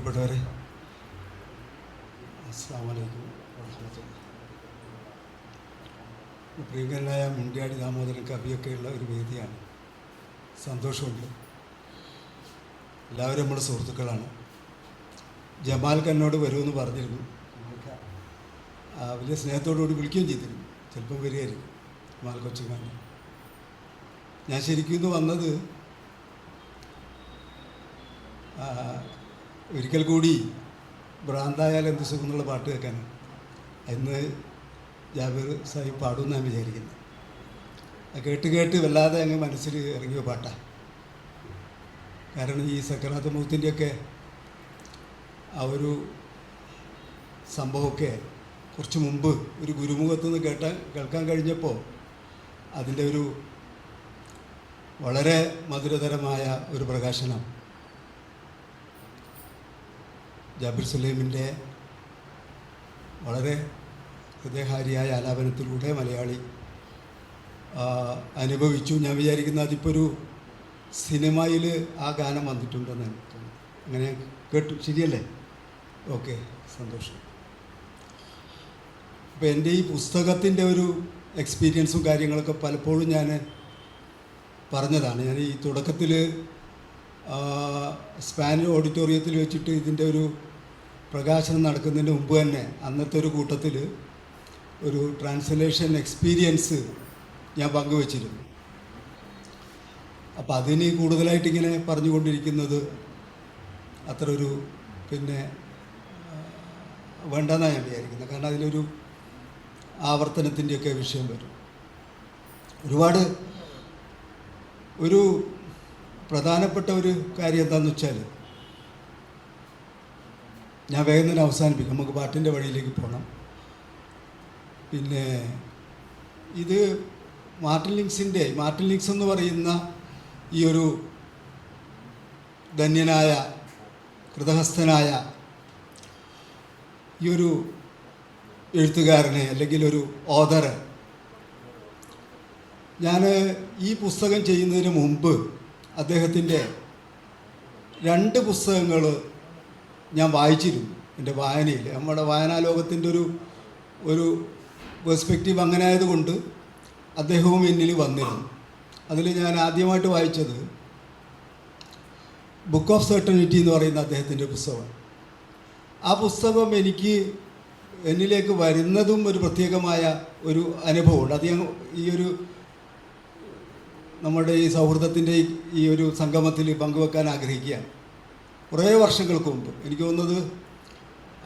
പ്രിയപ്പെട്ടവരെ, അസ്സലാമു അലൈക്കും വറഹ്മത്തുള്ളാഹി. പ്രിയങ്കരനായ മുണ്ടിയാടി ദാമോദരൻ കവിയൊക്കെയുള്ള ഒരു വേദിയാണ്. സന്തോഷമുണ്ട്. എല്ലാവരും നമ്മുടെ സുഹൃത്തുക്കളാണ്. ജമാൽ എന്നോട് വരുമെന്ന് പറഞ്ഞിരുന്നു. വലിയ സ്നേഹത്തോടുകൂടി വിളിക്കുകയും ചെയ്തിരുന്നു. ചിലപ്പം വരികയായിരിക്കും ജമാൽ കൊച്ചുങ്ങാൻ. ഞാൻ ശരിക്കും ഇന്ന് വന്നത് ഒരിക്കൽ കൂടി ഭ്രാന്തായാൽ എന്ത് സുഖം എന്നുള്ള പാട്ട് കേൾക്കാനാണ്. ഇന്ന് ജാബിർ സാഹിബ് പാടുമെന്നാണ് വിചാരിക്കുന്നത്. കേട്ട് കേട്ട് വല്ലാതെ അങ്ങ് മനസ്സിൽ ഇറങ്ങിയ പാട്ടാണ്. കാരണം ഈ സക്കറാത്ത് മൗത്തിൻ്റെയൊക്കെ ആ ഒരു സംഭവമൊക്കെ കുറച്ച് മുമ്പ് ഒരു ഗുരുമുഖത്ത് നിന്ന് കേൾക്കാൻ കഴിഞ്ഞപ്പോൾ അതിൻ്റെ ഒരു വളരെ മധുരതരമായ ഒരു പ്രകാശനം ജാബിർ സുലൈമിൻ്റെ വളരെ ഹൃദയഹാരിയായ ആലാപനത്തിലൂടെ മലയാളി അനുഭവിച്ചു. ഞാൻ വിചാരിക്കുന്നത് അതിപ്പോൾ ഒരു സിനിമയിൽ ആ ഗാനം വന്നിട്ടുണ്ടെന്ന് എനിക്ക് തോന്നുന്നു. അങ്ങനെ കേട്ടു. ശരിയല്ലേ? ഓക്കെ, സന്തോഷം. അപ്പോൾ എൻ്റെ ഈ പുസ്തകത്തിൻ്റെ ഒരു എക്സ്പീരിയൻസും കാര്യങ്ങളൊക്കെ പലപ്പോഴും ഞാൻ പറഞ്ഞതാണ്. ഞാൻ ഈ തുടക്കത്തിൽ സ്പാനിഷ് ഓഡിറ്റോറിയത്തിൽ വെച്ചിട്ട് ഇതിൻ്റെ ഒരു പ്രകാശനം നടക്കുന്നതിന് മുമ്പ് തന്നെ അന്നത്തെ ഒരു കൂട്ടത്തിൽ ഒരു ട്രാൻസ്ലേഷൻ എക്സ്പീരിയൻസ് ഞാൻ പങ്കുവച്ചിരുന്നു. അപ്പോൾ അതിന് കൂടുതലായിട്ടിങ്ങനെ പറഞ്ഞുകൊണ്ടിരിക്കുന്നത് അത്ര ഒരു വേണ്ടെന്നാണ് ഞാൻ വിചാരിക്കുന്നത്. കാരണം അതിലൊരു ആവർത്തനത്തിൻ്റെയൊക്കെ വിഷയം വരും. ഒരുപാട് ഒരു പ്രധാനപ്പെട്ട ഒരു കാര്യം എന്താണെന്ന് വെച്ചാൽ, ഞാൻ വേഗം തന്നെ അവസാനിപ്പിക്കും. നമുക്ക് പാട്ടിൻ്റെ വഴിയിലേക്ക് പോകണം. ഇത് മാർട്ടിൻ ലിങ്ക്സ് എന്ന് പറയുന്ന ഈ ഒരു ധന്യനായ കൃതഹസ്ഥനായ ഈ ഒരു എഴുത്തുകാരനെ അല്ലെങ്കിൽ ഒരു ഓഥറെ ഞാൻ ഈ പുസ്തകം ചെയ്യുന്നതിന് മുമ്പ് അദ്ദേഹത്തിൻ്റെ 2 പുസ്തകങ്ങൾ ഞാൻ വായിച്ചിരുന്നു. എൻ്റെ വായനയിൽ നമ്മുടെ വായനാലോകത്തിൻ്റെ ഒരു പെർസ്പെക്റ്റീവ് അങ്ങനെ ആയതുകൊണ്ട് അദ്ദേഹവും എന്നിൽ വന്നിരുന്നു. അതിൽ ഞാൻ ആദ്യമായിട്ട് വായിച്ചത് ബുക്ക് ഓഫ് സെർട്ടനിറ്റി എന്ന് പറയുന്ന അദ്ദേഹത്തിൻ്റെ പുസ്തകമാണ്. ആ പുസ്തകം എന്നിലേക്ക് വരുന്നതും ഒരു പ്രത്യേകമായ ഒരു അനുഭവമുണ്ട്. അത് ഞാൻ ഈ ഒരു നമ്മുടെ ഈ സൗഹൃദത്തിൻ്റെ ഈ ഒരു സംഗമത്തിൽ പങ്കുവെക്കാൻ ആഗ്രഹിക്കുകയാണ്. കുറേ വർഷങ്ങൾക്ക് മുമ്പ്, എനിക്ക് തോന്നുന്നത്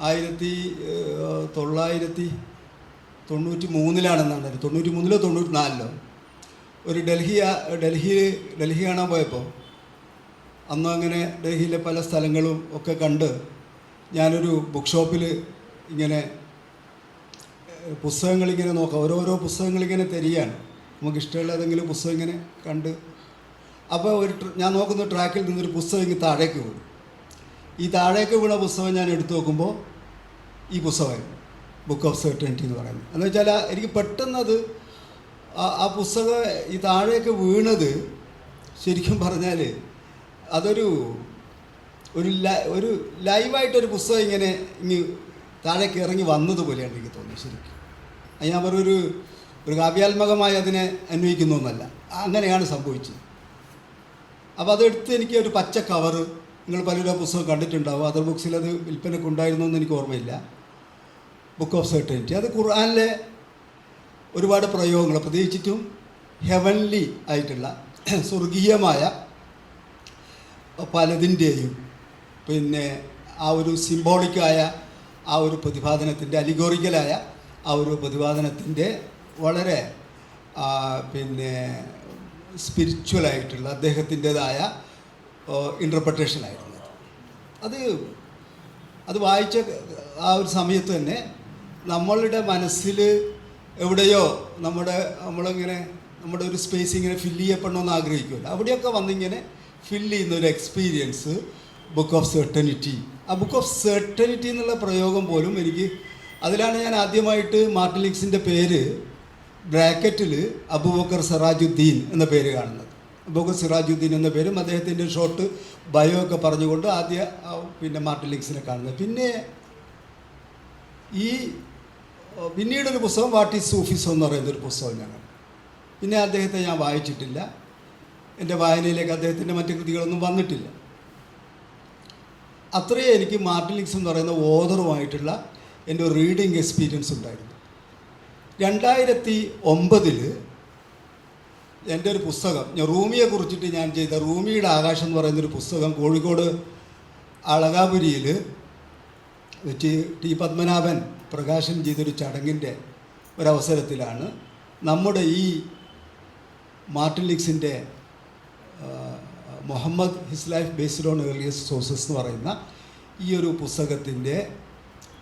1993 93-ലോ 94-ലോ ഒരു ഡൽഹി കാണാൻ പോയപ്പോൾ, അന്ന് അങ്ങനെ ഡൽഹിയിലെ പല സ്ഥലങ്ങളും ഒക്കെ കണ്ട് ഞാനൊരു ബുക്ക് ഷോപ്പിൽ ഇങ്ങനെ പുസ്തകങ്ങളിങ്ങനെ നോക്കാം. ഓരോരോ പുസ്തകങ്ങളിങ്ങനെ തരികയാണ്. നമുക്കിഷ്ടമുള്ള ഏതെങ്കിലും പുസ്തകം ഇങ്ങനെ കണ്ട്, അപ്പോൾ ഞാൻ നോക്കുന്ന ട്രാക്കിൽ നിന്നൊരു പുസ്തകം ഇങ്ങനെ താഴേക്ക് വീണു. ഈ താഴേക്ക് വീണ പുസ്തകം ഞാൻ എടുത്തു നോക്കുമ്പോൾ ഈ പുസ്തകമായിരുന്നു ബുക്ക് ഓഫ് സെർട്ടനിറ്റി എന്ന് പറയുന്നത്. എന്ന് വെച്ചാൽ എനിക്ക് പെട്ടെന്നത് ആ പുസ്തകം ഈ താഴേക്ക് വീണത് ശരിക്കും പറഞ്ഞാൽ അതൊരു ലൈവായിട്ടൊരു പുസ്തകം ഇങ്ങനെ താഴേക്ക് ഇറങ്ങി വന്നതുപോലെയാണ് എനിക്ക് തോന്നി. ശരിക്കും ഞാൻ ഒരു കാവ്യാത്മകമായി അതിനെ അന്വയിക്കുന്നു എന്നല്ല, അങ്ങനെയാണ് സംഭവിച്ചത്. അപ്പോൾ അതെടുത്ത് എനിക്ക് ഒരു പച്ച കവറ്, നിങ്ങൾ പലരും പുസ്തകം കണ്ടിട്ടുണ്ടാവും, അതർ ബുക്സിൽ അത് വിൽപ്പനയ്ക്ക് ഉണ്ടായിരുന്നു എന്ന് എനിക്ക് ഓർമ്മയില്ല. ബുക്ക് ഓഫ് സെർട്ടനിറ്റി അത് ഖുർആനിലെ ഒരുപാട് പ്രയോഗങ്ങൾ, പ്രത്യേകിച്ചിട്ടും ഹെവൻലി ആയിട്ടുള്ള സ്വർഗീയമായ പലതിൻ്റെയും ആ ഒരു സിംബോളിക്കായ ആ ഒരു പ്രതിപാദനത്തിൻ്റെ, അലിഗോറിക്കലായ ആ ഒരു പ്രതിപാദനത്തിൻ്റെ വളരെ സ്പിരിച്വലായിട്ടുള്ള അദ്ദേഹത്തിൻ്റെതായ ഇൻ്റർപ്രട്ടേഷനായിരുന്നു. അത് വായിച്ച ആ ഒരു സമയത്ത് തന്നെ നമ്മളുടെ മനസ്സിൽ എവിടെയോ നമ്മളിങ്ങനെ നമ്മുടെ ഒരു സ്പേസ് ഇങ്ങനെ ഫില്ല് ചെയ്യപ്പെടണമെന്ന് ആഗ്രഹിക്കുമല്ലോ, അവിടെയൊക്കെ വന്നിങ്ങനെ ഫില്ല് ചെയ്യുന്നൊരു എക്സ്പീരിയൻസ് ബുക്ക് ഓഫ് സെർട്ടനിറ്റി. ആ ബുക്ക് ഓഫ് സെർട്ടനിറ്റി എന്നുള്ള പ്രയോഗം പോലും അതിലാണ് ഞാൻ ആദ്യമായിട്ട് മാർട്ടിൻ ലിങ്ക്സിൻ്റെ പേര് ബ്രാക്കറ്റിൽ അബൂബക്കർ സിറാജുദ്ദീൻ എന്ന പേര് കാണുന്നത്. ബോഗസ് സിറാജുദ്ദീൻ എന്ന പേരും അദ്ദേഹത്തിൻ്റെ ഷോർട്ട് ബയോ ഒക്കെ പറഞ്ഞുകൊണ്ട് പിന്നെ മാർട്ടിൻ ലിങ്സിനെ കാണുന്നത്. പിന്നെ പിന്നീടൊരു പുസ്തകം വാട്ട് ഈസ് സൂഫിസം എന്ന് പറയുന്നൊരു പുസ്തകം ഞാൻ കണ്ടു. പിന്നെ അദ്ദേഹത്തെ ഞാൻ വായിച്ചിട്ടില്ല. എൻ്റെ വായനയിലേക്ക് അദ്ദേഹത്തിൻ്റെ മറ്റു കൃതികളൊന്നും വന്നിട്ടില്ല. അത്രയേ എനിക്ക് മാർട്ടിൻ ലിങ്സ് എന്ന് പറയുന്ന ഓഥറുമായിട്ടുള്ള എൻ്റെ ഒരു റീഡിങ് എക്സ്പീരിയൻസ് ഉണ്ടായിരുന്നു. 2009 എൻ്റെ ഒരു പുസ്തകം, റൂമിയെ കുറിച്ചിട്ട് ഞാൻ ചെയ്ത റൂമിയുടെ ആകാശം എന്ന് പറയുന്നൊരു പുസ്തകം കോഴിക്കോട് അളകാപുരിയിൽ വെച്ച് ടി പത്മനാഭൻ പ്രകാശനം ചെയ്തൊരു ചടങ്ങിൻ്റെ ഒരവസരത്തിലാണ് നമ്മുടെ ഈ മാർട്ടിൻ ലിങ്സിൻ്റെ Muhammad his life based on earliest sources എന്ന് പറയുന്ന ഈ ഒരു പുസ്തകത്തിൻ്റെ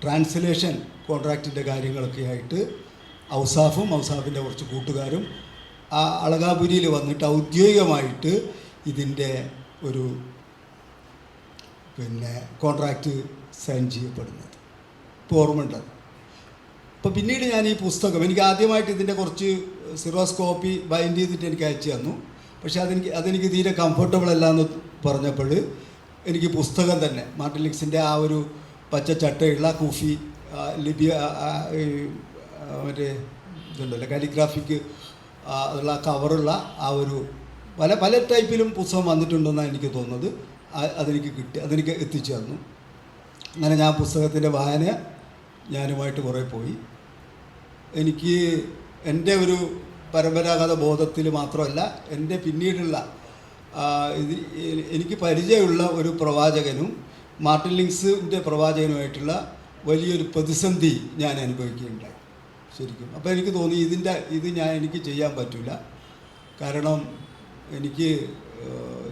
ട്രാൻസ്ലേഷൻ കോൺട്രാക്റ്റിൻ്റെ കാര്യങ്ങളൊക്കെ ആയിട്ട് ഔസാഫിൻ്റെ കുറച്ച് കൂട്ടുകാരും ആ അളകാപുരിയിൽ വന്നിട്ട് ഔദ്യോഗികമായിട്ട് ഇതിൻ്റെ ഒരു പിന്നെ കോൺട്രാക്റ്റ് സൈൻ ചെയ്യപ്പെടുന്നത് ഇപ്പോൾ ഓർമ്മയുണ്ടത്. അപ്പോൾ പിന്നീട് ഞാൻ ഈ പുസ്തകം എനിക്ക് ആദ്യമായിട്ട് ഇതിൻ്റെ കുറച്ച് സിറോസ് കോപ്പി ബൈൻഡ് ചെയ്തിട്ട് എനിക്ക് അയച്ചു തന്നു. പക്ഷേ അതെനിക്ക് തീരെ കംഫർട്ടബിൾ അല്ല എന്ന് പറഞ്ഞപ്പോൾ എനിക്ക് പുസ്തകം തന്നെ മാർട്ടിൻ ലിങ്സിൻ്റെ ആ ഒരു പച്ച ചട്ടയുള്ള കൂഫി ലിപി മറ്റേ ഇതുണ്ടല്ലോ കാലിഗ്രാഫിക്ക് ഉള്ള കവറുള്ള ആ ഒരു പല ടൈപ്പിലും പുസ്തകം വന്നിട്ടുണ്ടെന്നാണ് എനിക്ക് തോന്നുന്നത്. അതെനിക്ക് എത്തിച്ചു തന്നു. അങ്ങനെ ഞാൻ പുസ്തകത്തിൻ്റെ വായന ഞാനുമായിട്ട് കുറേ പോയി. എനിക്ക് എൻ്റെ ഒരു പരമ്പരാഗത ബോധത്തിൽ മാത്രമല്ല, എൻ്റെ പിന്നീടുള്ള എനിക്ക് പരിചയമുള്ള ഒരു പ്രവാചകനും മാർട്ടിൻ ലിങ്സിൻ്റെ പ്രവാചകനുമായിട്ടുള്ള വലിയൊരു പ്രതിസന്ധി ഞാൻ അനുഭവിക്കുകയുണ്ടായി ശരിക്കും. അപ്പോൾ എനിക്ക് തോന്നി എനിക്ക് ചെയ്യാൻ പറ്റില്ല. കാരണം എനിക്ക്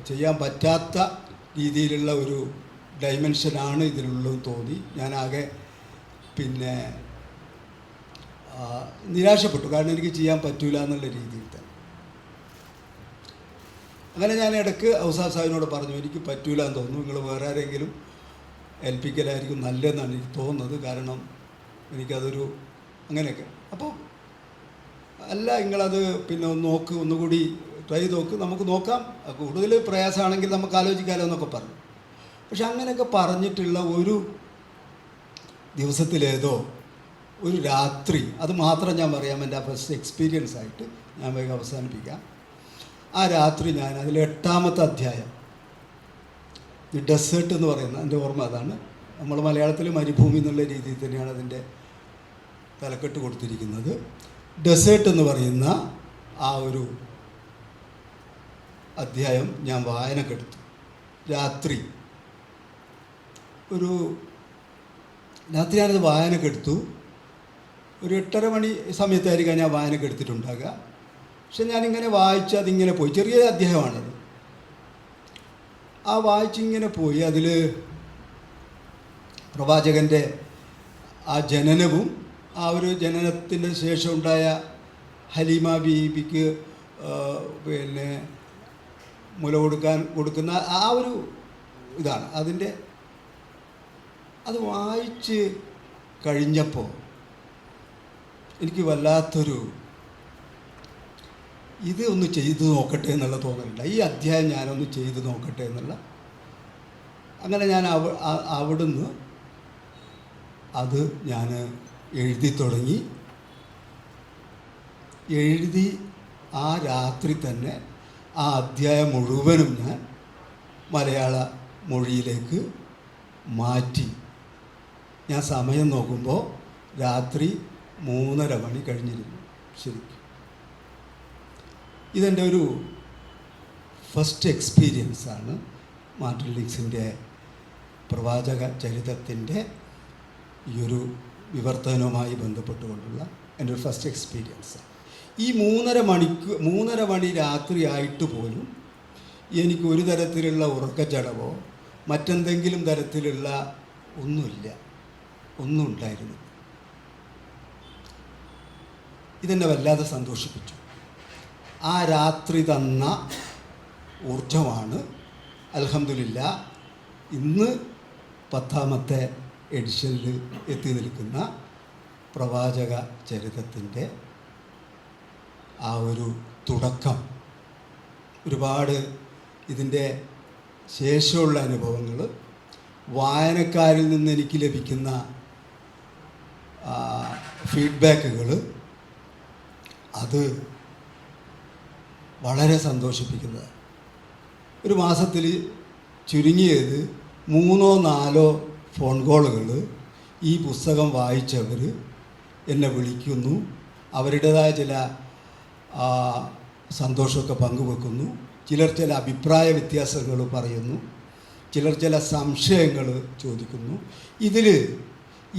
ചെയ്യാൻ പറ്റാത്ത രീതിയിലുള്ള ഒരു ഡൈമെൻഷനാണ് ഇതിലുള്ളതെന്ന് തോന്നി. ഞാനാകെ പിന്നെ നിരാശപ്പെട്ടു. കാരണം എനിക്ക് ചെയ്യാൻ പറ്റില്ല എന്നുള്ള രീതിയിൽ തന്നെ. അങ്ങനെ ഞാൻ ഇടയ്ക്ക് ഔസാഫ് സാഹിബിനോട് പറഞ്ഞു, എനിക്ക് പറ്റില്ല എന്ന് തോന്നുന്നു, നിങ്ങൾ വേറെ ആരെങ്കിലും ഏൽപ്പിക്കലായിരിക്കും നല്ലതെന്നാണ് എനിക്ക് തോന്നുന്നത്. കാരണം എനിക്കതൊരു അങ്ങനെയൊക്കെ. അപ്പോൾ അല്ല, നിങ്ങളത് പിന്നെ ഒന്നുകൂടി ട്രൈ നോക്ക്, നമുക്ക് നോക്കാം, കൂടുതൽ പ്രയാസമാണെങ്കിൽ നമുക്ക് ആലോചിക്കാമല്ലോ എന്നൊക്കെ പറഞ്ഞു. പക്ഷെ അങ്ങനെയൊക്കെ പറഞ്ഞിട്ടുള്ള ഒരു ദിവസത്തിലേതോ ഒരു രാത്രി, അത് മാത്രം ഞാൻ പറയാം, എൻ്റെ ഫസ്റ്റ് എക്സ്പീരിയൻസ് ആയിട്ട് ഞാൻ വേഗം അവസാനിപ്പിക്കാം. ആ രാത്രി ഞാൻ അതിൽ 8ാമത്തെ അധ്യായം, ദി ഡെസേർട്ട് എന്ന് പറയുന്ന, എൻ്റെ ഓർമ്മ അതാണ്. നമ്മൾ മലയാളത്തിൽ മരുഭൂമി എന്നുള്ള രീതിയിൽ തന്നെയാണ് അതിൻ്റെ തലക്കെട്ട് കൊടുത്തിരിക്കുന്നത്. ഡെസേർട്ട് എന്ന് പറയുന്ന ആ ഒരു അധ്യായം ഞാൻ വായനക്കെടുത്തു. രാത്രി ഞാനത് വായനക്കെടുത്തു. ഒരു 8:30 മണി സമയത്തായിരിക്കാം ഞാൻ വായനക്കെടുത്തിട്ടുണ്ടാകുക. പക്ഷെ ഞാനിങ്ങനെ വായിച്ച് അതിങ്ങനെ പോയി. ചെറിയ അധ്യായമാണത്. ആ വായിച്ചിങ്ങനെ പോയി. അതിൽ പ്രവാചകൻ്റെ ആ ജനനവും ആ ഒരു ജനനത്തിൻ്റെ ശേഷം ഉണ്ടായ ഹലീമ ബീബിക്ക് പിന്നെ മുല കൊടുക്കുന്ന ആ ഒരു ഇതാണ് അത് വായിച്ച് കഴിഞ്ഞപ്പോൾ എനിക്ക് വല്ലാത്തൊരു ഇത് ഒന്ന് ചെയ്തു നോക്കട്ടെ എന്നുള്ള തോന്നലുണ്ട്. ഈ അധ്യായം ഞാനൊന്ന് ചെയ്തു നോക്കട്ടെ എന്നുള്ള. അങ്ങനെ ഞാൻ അവിടുന്ന് അത് ഞാൻ എഴുതി തുടങ്ങി. എഴുതി ആ രാത്രി തന്നെ ആ അധ്യായം മുഴുവനും ഞാൻ മലയാള മൊഴിയിലേക്ക് മാറ്റി. ഞാൻ സമയം നോക്കുമ്പോൾ രാത്രി 3:30 മണി കഴിഞ്ഞിരുന്നു ശരിക്കും. ഇതെൻ്റെ ഒരു ഫസ്റ്റ് എക്സ്പീരിയൻസാണ് മാർട്ടിൻ ലിങ്സിൻ്റെ പ്രവാചക ചരിത്രത്തിൻ്റെ ഈ ഒരു വിവർത്തനവുമായി ബന്ധപ്പെട്ടുകൊണ്ടുള്ള എൻ്റെ ഒരു ഫസ്റ്റ് എക്സ്പീരിയൻസ്. ഈ 3:30 മണി രാത്രിയായിട്ട് പോലും എനിക്ക് ഒരു തരത്തിലുള്ള ഉറക്കച്ചടവോ മറ്റെന്തെങ്കിലും തരത്തിലുള്ള ഒന്നും ഉണ്ടായിരുന്നു. ഇതെന്നെ വല്ലാതെ സന്തോഷിപ്പിച്ചു. ആ രാത്രി തന്ന ഊർജമാണ് അൽഹംദുലില്ലാ ഇന്ന് 10ാമത്തെ എഡിഷനിൽ എത്തി നിൽക്കുന്ന പ്രവാചക ചരിത്രത്തിൻ്റെ ആ ഒരു തുടക്കം ഒരുപാട് ഇതിൻ്റെ ശേഷമുള്ള അനുഭവങ്ങൾ, വായനക്കാരിൽ നിന്ന് എനിക്ക് ലഭിക്കുന്ന ഫീഡ്ബാക്കുകൾ, അത് വളരെ സന്തോഷിപ്പിക്കുന്നതാണ്. ഒരു മാസത്തിൽ ചുരുങ്ങിയത് 3-4 ഫോൺ കോളുകൾ ഈ പുസ്തകം വായിച്ചവർ എന്നെ വിളിക്കുന്നു, അവരുടേതായ ചില സന്തോഷമൊക്കെ പങ്കുവെക്കുന്നു. ചിലർ ചില അഭിപ്രായ വ്യത്യാസങ്ങൾ പറയുന്നു, ചിലർ ചില സംശയങ്ങൾ ചോദിക്കുന്നു. ഇതിൽ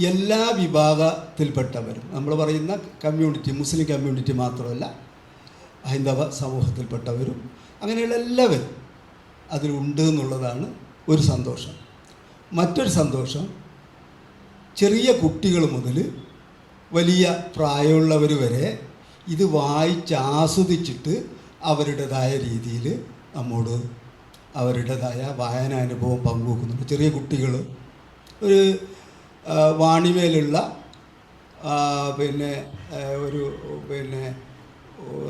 എല്ലാ വിഭാഗത്തിൽപ്പെട്ടവരും, നമ്മൾ പറയുന്ന കമ്മ്യൂണിറ്റി, മുസ്ലിം കമ്മ്യൂണിറ്റി മാത്രമല്ല, ഹൈന്ദവ സമൂഹത്തിൽപ്പെട്ടവരും അങ്ങനെയുള്ള എല്ലാവരും അതിലുണ്ട് എന്നുള്ളതാണ് ഒരു സന്തോഷം. മറ്റൊരു സന്തോഷം, ചെറിയ കുട്ടികൾ മുതൽ വലിയ പ്രായമുള്ളവർ വരെ ഇത് വായിച്ച് ആസ്വദിച്ചിട്ട് അവരുടേതായ രീതിയിൽ നമ്മോട് അവരുടേതായ വായനാനുഭവം പങ്കുവെക്കുന്നുണ്ട്. ചെറിയ കുട്ടികൾ ഒരു വാണിമേലുള്ള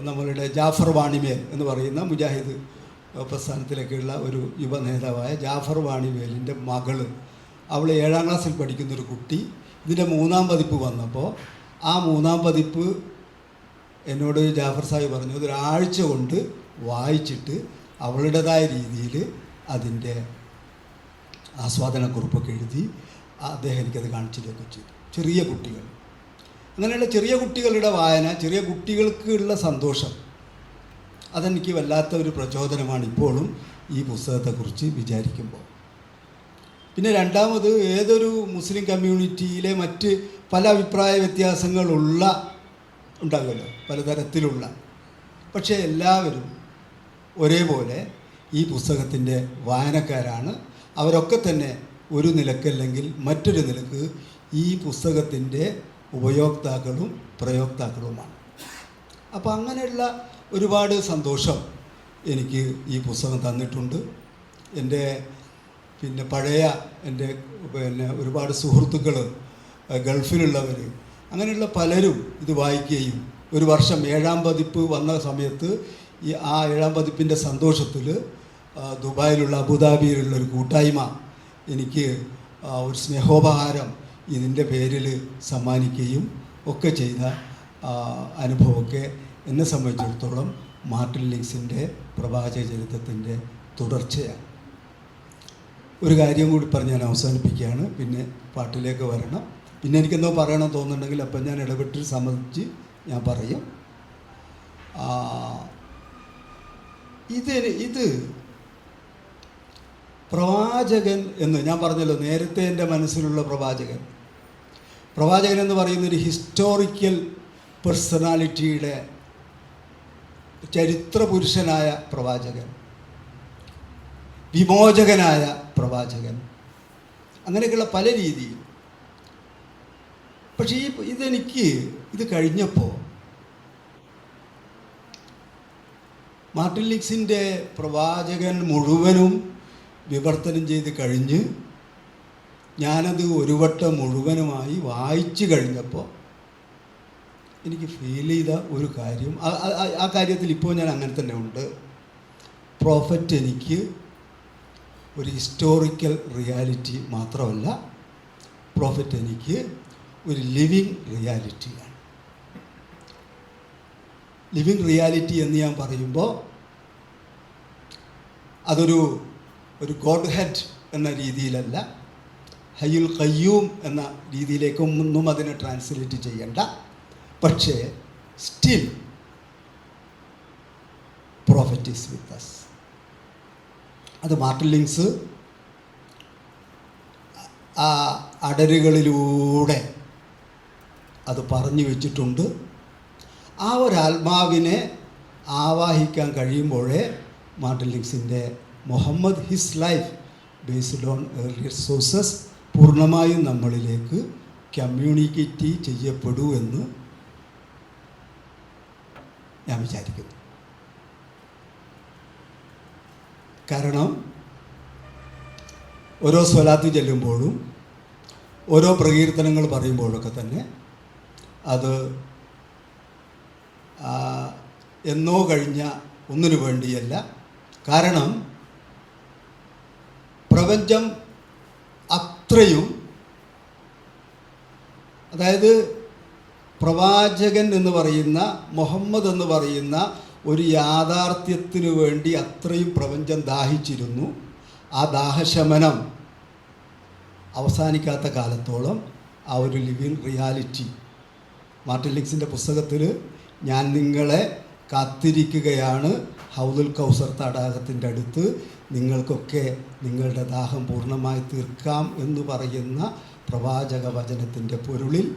നമ്മളുടെ ജാഫർ വാണിമേൽ എന്ന് പറയുന്ന മുജാഹിദ് പ്രസ്ഥാനത്തിലേക്കുള്ള ഒരു യുവ നേതാവായ ജാഫർ വാണിമേലിൻ്റെ മകള്, അവൾ 7ാം ക്ലാസ്സിൽ പഠിക്കുന്നൊരു കുട്ടി, ഇതിൻ്റെ 3ാം പതിപ്പ് വന്നപ്പോൾ ആ 3ാം പതിപ്പ് എന്നോട് ജാഫർ സാഹിബ് പറഞ്ഞു അതൊരാഴ്ച കൊണ്ട് വായിച്ചിട്ട് അവളുടേതായ രീതിയിൽ അതിൻ്റെ ആസ്വാദനക്കുറിപ്പൊക്കെ എഴുതി അദ്ദേഹം എനിക്കത് കാണിച്ചിട്ടൊക്കെ ചെയ്തു. ചെറിയ കുട്ടികൾ, അങ്ങനെയുള്ള ചെറിയ കുട്ടികളുടെ വായന, ചെറിയ കുട്ടികൾക്കുള്ള സന്തോഷം, അതെനിക്ക് വല്ലാത്ത ഒരു പ്രചോദനമാണ് ഇപ്പോഴും ഈ പുസ്തകത്തെക്കുറിച്ച് വിചാരിക്കുമ്പോൾ. പിന്നെ രണ്ടാമത്, ഏതൊരു മുസ്ലിം കമ്മ്യൂണിറ്റിയിലെ മറ്റ് പല അഭിപ്രായ വ്യത്യാസങ്ങളുള്ള ഉണ്ടാകുമല്ലോ, പലതരത്തിലുള്ള, പക്ഷേ എല്ലാവരും ഒരേപോലെ ഈ പുസ്തകത്തിൻ്റെ വായനക്കാരാണ്. അവരൊക്കെ തന്നെ ഒരു നിലക്കല്ലെങ്കിൽ മറ്റൊരു നിലക്ക് ഈ പുസ്തകത്തിൻ്റെ ഉപയോക്താക്കളും പ്രയോക്താക്കളുമാണ്. അപ്പോൾ അങ്ങനെയുള്ള ഒരുപാട് സന്തോഷം എനിക്ക് ഈ പുസ്തകം തന്നിട്ടുണ്ട്. എൻ്റെ പഴയ എൻ്റെ ഒരുപാട് സുഹൃത്തുക്കൾ, ഗൾഫിലുള്ളവർ, അങ്ങനെയുള്ള പലരും ഇത് വായിക്കുകയും ഒരു വർഷം 7ാം പതിപ്പ് വന്ന സമയത്ത് ആ 7ാം പതിപ്പിൻ്റെ സന്തോഷത്തിൽ ദുബായിലുള്ള അബുദാബിയിലുള്ള ഒരു കൂട്ടായ്മ എനിക്ക് ഒരു സ്നേഹോപഹാരം ഇതിൻ്റെ പേരിൽ സമ്മാനിക്കുകയും ഒക്കെ ചെയ്ത അനുഭവമൊക്കെ എന്നെ സംബന്ധിച്ചിടത്തോളം മാർട്ടിൻ ലിങ്സിൻ്റെ പ്രവാചക ചരിത്രത്തിൻ്റെ തുടർച്ചയാണ്. ഒരു കാര്യം കൂടി പറഞ്ഞ് ഞാൻ അവസാനിപ്പിക്കുകയാണ്, പിന്നെ പാട്ടിലേക്ക് വരണം. പിന്നെ എനിക്കെന്തോ പറയണമെന്ന് തോന്നുന്നുണ്ടെങ്കിൽ അപ്പം ഞാൻ ഇടപെട്ട് സമ്മതിച്ച് ഞാൻ പറയും. ഇത് പ്രവാചകൻ എന്ന് ഞാൻ പറഞ്ഞല്ലോ, നേരത്തെ എൻ്റെ മനസ്സിലുള്ള പ്രവാചകൻ എന്ന് പറയുന്നൊരു ഹിസ്റ്റോറിക്കൽ പേഴ്സണാലിറ്റിയുടെ ചരിത്ര പുരുഷനായ പ്രവാചകൻ, വിമോചകനായ പ്രവാചകൻ, അങ്ങനെയൊക്കെയുള്ള പല രീതിയിൽ. പക്ഷേ ഇത് കഴിഞ്ഞപ്പോൾ മാർട്ടിൻ ലിങ്സിൻ്റെ പ്രവാചകൻ മുഴുവനും വിവർത്തനം ചെയ്ത് കഴിഞ്ഞ് ഞാനത് ഒരു വട്ടം മുഴുവനുമായി വായിച്ചു കഴിഞ്ഞപ്പോൾ എനിക്ക് ഫീൽ ചെയ്ത ഒരു കാര്യം, ആ കാര്യത്തിൽ ഇപ്പോൾ ഞാൻ അങ്ങനെ തന്നെ ഉണ്ട്. പ്രോഫറ്റ് എനിക്ക് ഒരു ഹിസ്റ്റോറിക്കൽ റിയാലിറ്റി മാത്രമല്ല, പ്രോഫറ്റ് എനിക്ക് ഒരു ലിവിങ് റിയാലിറ്റിയാണ്. ലിവിങ് റിയാലിറ്റി എന്ന് ഞാൻ പറയുമ്പോൾ അതൊരു ഗോഡ് ഹെഡ് എന്ന രീതിയിലല്ല, ഹയ്യുൽ ഖയ്യൂം എന്ന രീതിയിലേക്കൊന്നും അതിനെ ട്രാൻസ്ലേറ്റ് ചെയ്യണ്ട. പക്ഷേ still prophet is with us. അത് മാർട്ടിൻ ലിങ്സ് ആ അടരുകളിലൂടെ അത് പറഞ്ഞു വെച്ചിട്ടുണ്ട്. ആ ഒരു ആത്മാവിനെ ആവാഹിക്കാൻ കഴിയുമ്പോഴേ മാർട്ടിൻ ലിങ്സിൻ്റെ Muhammad his life based on earlier sources പൂർണ്ണമായും നമ്മളിലേക്ക് കമ്മ്യൂണിക്കേറ്റ് ചെയ്യപ്പെടൂ എന്ന് ഞാൻ വിചാരിക്കുന്നു. കാരണം ഓരോ സ്വലാത്ത് ചെല്ലുമ്പോഴും ഓരോ പ്രകീർത്തനങ്ങൾ പറയുമ്പോഴൊക്കെ തന്നെ അത് എന്നോ കഴിഞ്ഞ ഒന്നിനു വേണ്ടിയല്ല, കാരണം പ്രപഞ്ചം അത്രയും, അതായത് പ്രവാചകൻ എന്ന് പറയുന്ന മുഹമ്മദ് എന്ന് പറയുന്ന ഒരു യാഥാർത്ഥ്യത്തിനു വേണ്ടി അത്രയും പ്രപഞ്ചം ദാഹിച്ചിരുന്നു. ആ ദാഹശമനം അവസാനിക്കാത്ത കാലത്തോളം ആ ഒരു ലിവിങ് റിയാലിറ്റി, മാർട്ടിൻ ലിങ്സിൻ്റെ പുസ്തകത്തിൽ ഞാൻ നിങ്ങളെ കാത്തിരിക്കുകയാണ് ഹൗദുൽ കൗസർ തടാകത്തിൻ്റെ അടുത്ത്, നിങ്ങൾക്കൊക്കെ നിങ്ങളുടെ ദാഹം പൂർണ്ണമായി തീർക്കാം എന്ന് പറയുന്ന പ്രവാചക വചനത്തിൻ്റെ പൊരുളിൽ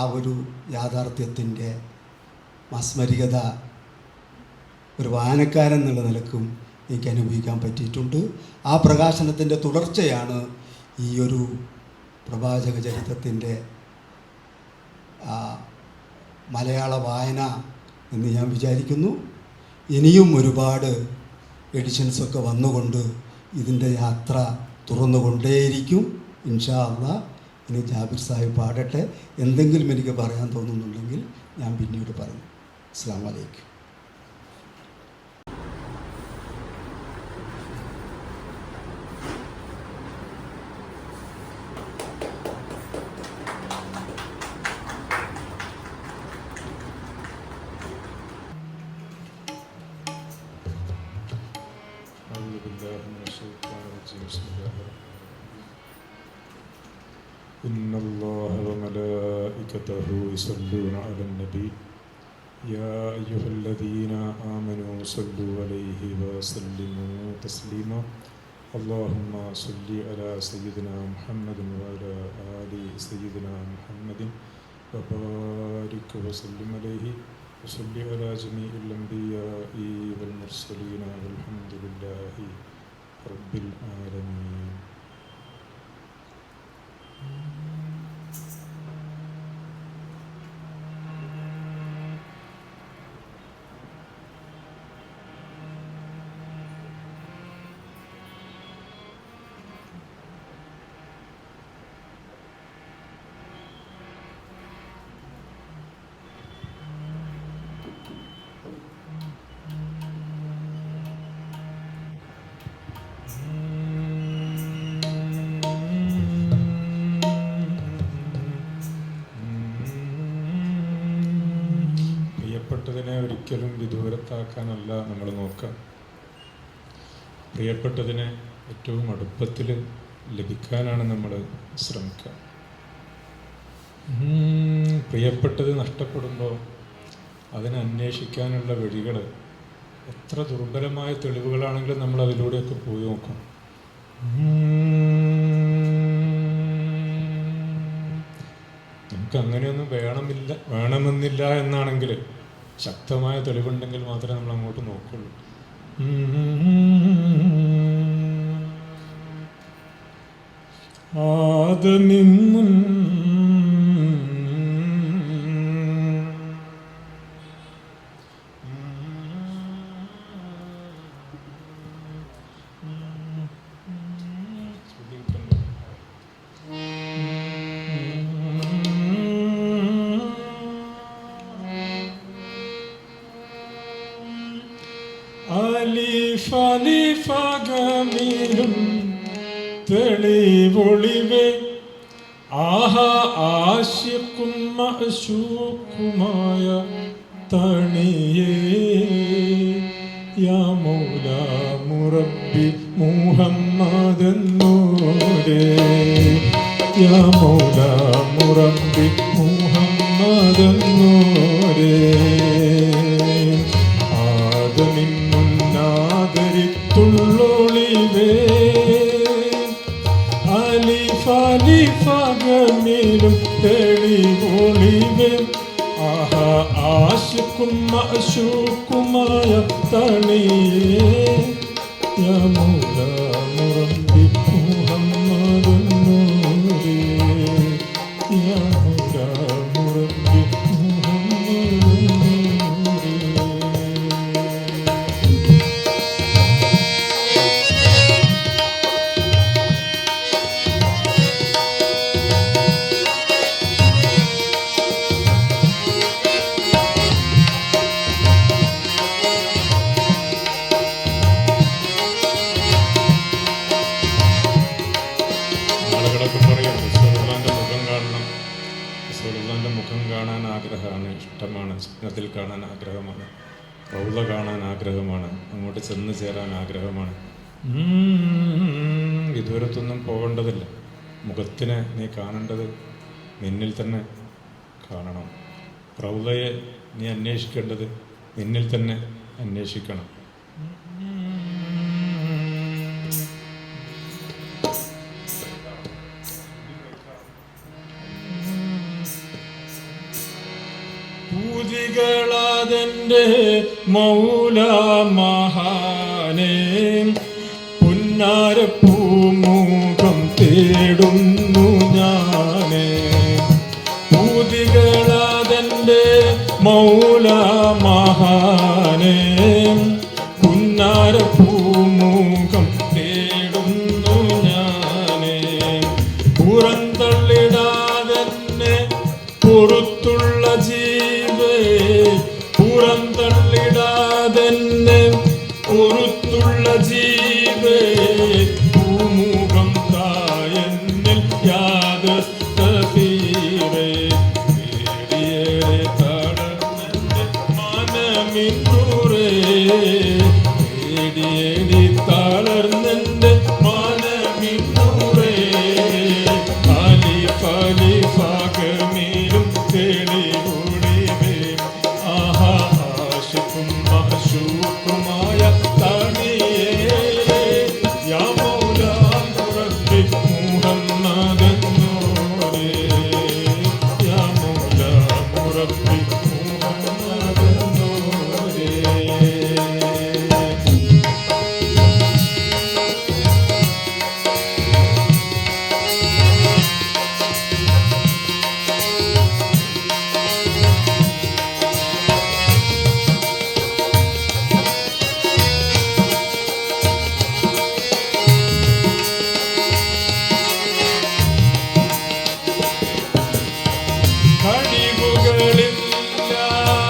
ആ ഒരു യാഥാർത്ഥ്യത്തിൻ്റെ മാസ്മരികത ഒരു വായനക്കാരൻ എന്നുള്ള നിലക്കും എനിക്ക് അനുഭവിക്കാൻ പറ്റിയിട്ടുണ്ട്. ആ പ്രകാശനത്തിൻ്റെ തുടർച്ചയാണ് ഈ ഒരു പ്രവാചക ചരിത്രത്തിൻ്റെ മലയാള വായന എന്ന് ഞാൻ വിചാരിക്കുന്നു. ഇനിയും ഒരുപാട് എഡിഷൻസൊക്കെ വന്നുകൊണ്ട് ഇതിൻ്റെ യാത്ര തുറന്നുകൊണ്ടേയിരിക്കും ഇൻഷാ അല്ലാഹ്. ഇനി ജാബിർ സാഹിബ് പാടട്ടെ. എന്തെങ്കിലും എനിക്ക് പറയാൻ തോന്നുന്നുണ്ടെങ്കിൽ ഞാൻ പിന്നീട് പറയും. അസ്സലാമു അലൈക്കും. إن الله وملائكته يصلون على النبي يا أيها الذين آمنوا صلوا عليه وسلموا تسليما اللهم صل على سيدنا محمد وعلى آل سيدنا محمد وبارك وسلم عليه وصل على جميع الأنبياء والمرسلين والحمد لله رب العالمين. പ്രിയപ്പെട്ടതിനെ ഒരിക്കലും വിദൂരത്താക്കാനല്ല നമ്മൾ നോക്കുക. പ്രിയപ്പെട്ടതിനെ ഏറ്റവും അടുപ്പത്തിൽ ലഭിക്കാനാണ് നമ്മൾ ശ്രമിക്കുക. പ്രിയപ്പെട്ടത് നഷ്ടപ്പെടുമ്പോൾ അതിനെ അന്വേഷിക്കാനുള്ള വഴികൾ എത്ര ദുർബലമായ തെളിവുകളാണെങ്കിലും നമ്മൾ അതിലൂടെയൊക്കെ പോയി നോക്കും. നമുക്ക് അങ്ങനെയൊന്നും വേണമെന്നില്ല എന്നാണെങ്കിൽ ശക്തമായ തെളിവുണ്ടെങ്കിൽ മാത്രമേ നമ്മൾ അങ്ങോട്ട് നോക്കുള്ളൂ. ആദമിന്നും അലിഫലിഫകമിലും തെളിവൊളിവേ ആഹ ആശിക്കും മഅശൂക്കുമായ തണിയേ യാ മൗലാ മുറബ്ബി മുഹമ്മദന്നൂരേ യാ മൗലാ മുറബ്ബി മുഹമ്മദന്നൂരേ ആദമിന്നുന്നാദരിത്തുള്ളൊളിവേ അലിഫലിഫകമിലും തെളിവൊളിവേ ആഹ ആശിക്കും മഅശൂക്കുമായ തണിയേ യാ മൗലാ മുറബ്ബി മുഹമ്മദന്നൂരേ യാ മൗലാ മുറബ്ബി മുഹമ്മദന്നൂരേ. കാണാൻ ആഗ്രഹമാണ്, ഇഷ്ടമാണ്, സ്വപ്നത്തിൽ കാണാൻ ആഗ്രഹമാണ്, റൗള കാണാൻ ആഗ്രഹമാണ്, അങ്ങോട്ട് ചെന്ന് ചേരാൻ ആഗ്രഹമാണ്. വിദൂരത്തൊന്നും പോകേണ്ടതില്ല. മുഖത്തിനെ നീ കാണേണ്ടത് നിന്നിൽ തന്നെ കാണണം. റൗളയെ നീ അന്വേഷിക്കേണ്ടത് നിന്നിൽ തന്നെ അന്വേഷിക്കണം. പൂതികളാതെൻ്റെ മൗല മഹാനേ, പുന്നാരപ്പൂമുഖം തേടുന്നു ഞാനേ. പൂതികളാതെൻ്റെ മൗല മഹാനേ, പുന്നാരപ്പൂമുഖം തേടുന്നു ഞാനേ. പുറന്തള്ളിടാതെന്നെ പുറത്തുള്ള ജീവേ, പുറന്തള്ളിടാതെന്നെ പുറത്തുള്ള ജീവേ, പൂമുഖം തായെന്നിൽ യാദസ്തീരേ. പേടിയേറെ തളർന്നെൻ്റെ മനമിന്നൂറേ, പേടിയേറി തളർന്നെൻ്റെ മനമിന്നൂറേ. ഫാഗമേലും തെളിവൊളിവേ, ആഹാ ആശിക്കും മഹശൂക്കുമായ തണിയേ. യാ മൗലാ റബ്ബി മുഹമ്മദന്നൂരേ, യാ മൗലാ റബ്ബി മുഹമ്മദന്നൂരേ.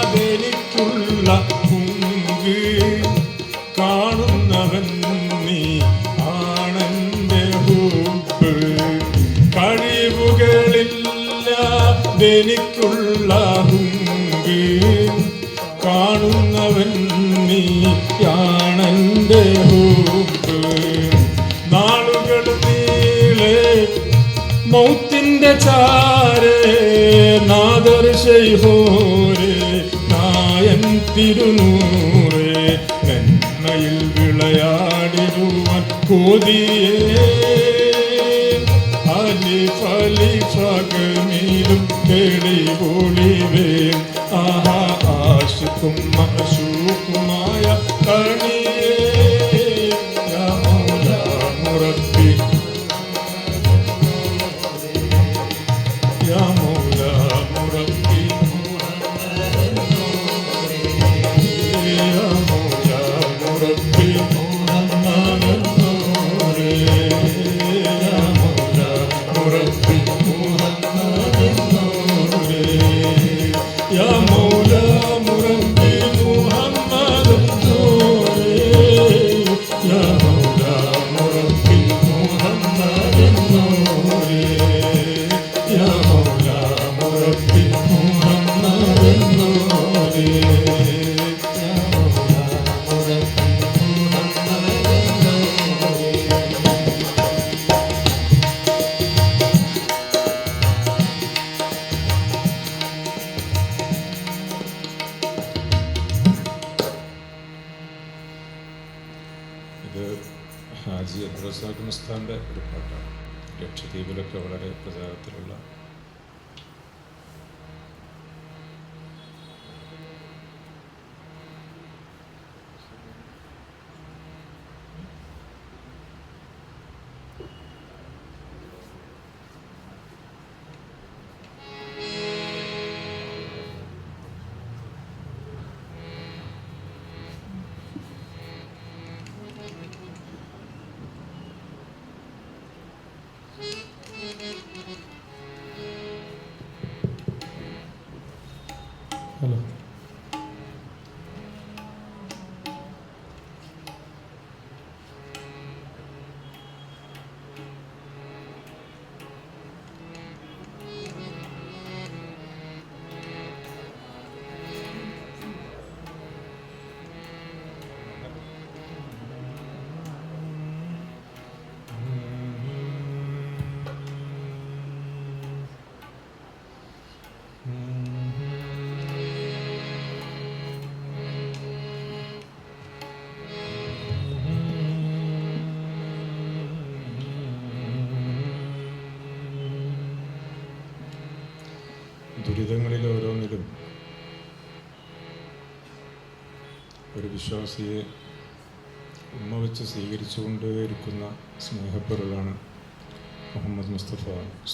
കഴിവുകളില്ലാതെനിക്കുള്ള കുങ്ക് കാണുന്നവൻ നീ ആണെൻ്റെ ഹുബ്ബ്. കഴിവുകളില്ലാതെനിക്കുള്ള കുങ്ക് കാണുന്നവൻ നീ ആണെൻ്റെ ഹുബ്ബ്. നാളുകൾ നീളെ മൗത്തിൻ്റെ ചാരേ, നാദർ ശൈഹോരേ, നായൻ തിരുനൂറേ. നന്മയിൽ വിളയാടിടുവാൻ കൊതിയേ, അലിഫലിഫകമീലും തെളിവൊളിവേ, ആഹാ ആശിക്കും മഹശൂക്കുമായ തണിയേ. യാ മൗലാ റബ്ബി, യാ മൗലാ റബ്ബി യാ മൗലാ റബ്ബി മുഹമ്മദന്നൂരേ, യാ മൗലാ റബ്ബി മുഹമ്മദന്നൂരേ, യാ മൗലാ റബ്ബി മുഹമ്മദന്നൂരേ, യാ മൗലാ റബ്ബി മുഹമ്മദന്നൂരേ, യാ മൗലാ റബ്ബി മുഹമ്മദന്നൂരേ, യാ മൗലാ റബ്ബി ഇത് ഹാജി അബ്ദുറസാഖ് മസ്താൻ്റെ ഒരു പാട്ടാണ്. ലക്ഷദ്വീപിലൊക്കെ വളരെ പ്രചാരത്തിലുള്ള ഹലോ. ദുരിതങ്ങളിൽ ഓരോന്നിലും ഒരു വിശ്വാസിയെ ഉമ്മ വെച്ച് സ്വീകരിച്ചുകൊണ്ടേയിരിക്കുന്ന സ്നേഹപ്പൊരുളാണ് മുഹമ്മദ് മുസ്തഫ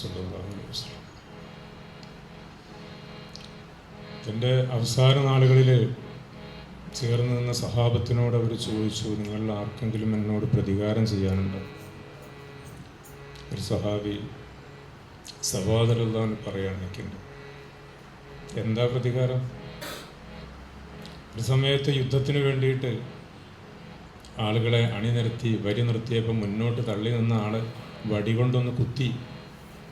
സല്ലല്ലാഹു അലൈഹി വസല്ലം. തൻ്റെ അവസാന നാളുകളിൽ ചേർന്ന് നിന്ന സഹാബത്തിനോട് അവർ ചോദിച്ചു, നിങ്ങളിൽ ആർക്കെങ്കിലും എന്നോട് പ്രതികാരം ചെയ്യാനുണ്ടോ? ഒരു സഹാബി സഹോദരൻ പറയാണ്, എനിക്കുണ്ട്. എന്താ പ്രതികാരം? ഒരു സമയത്ത് യുദ്ധത്തിന് വേണ്ടിയിട്ട് ആളുകളെ അണിനിരത്തി വരി നിർത്തിയപ്പോൾ മുന്നോട്ട് തള്ളി നിന്ന ആള് വടി കൊണ്ടൊന്ന് കുത്തി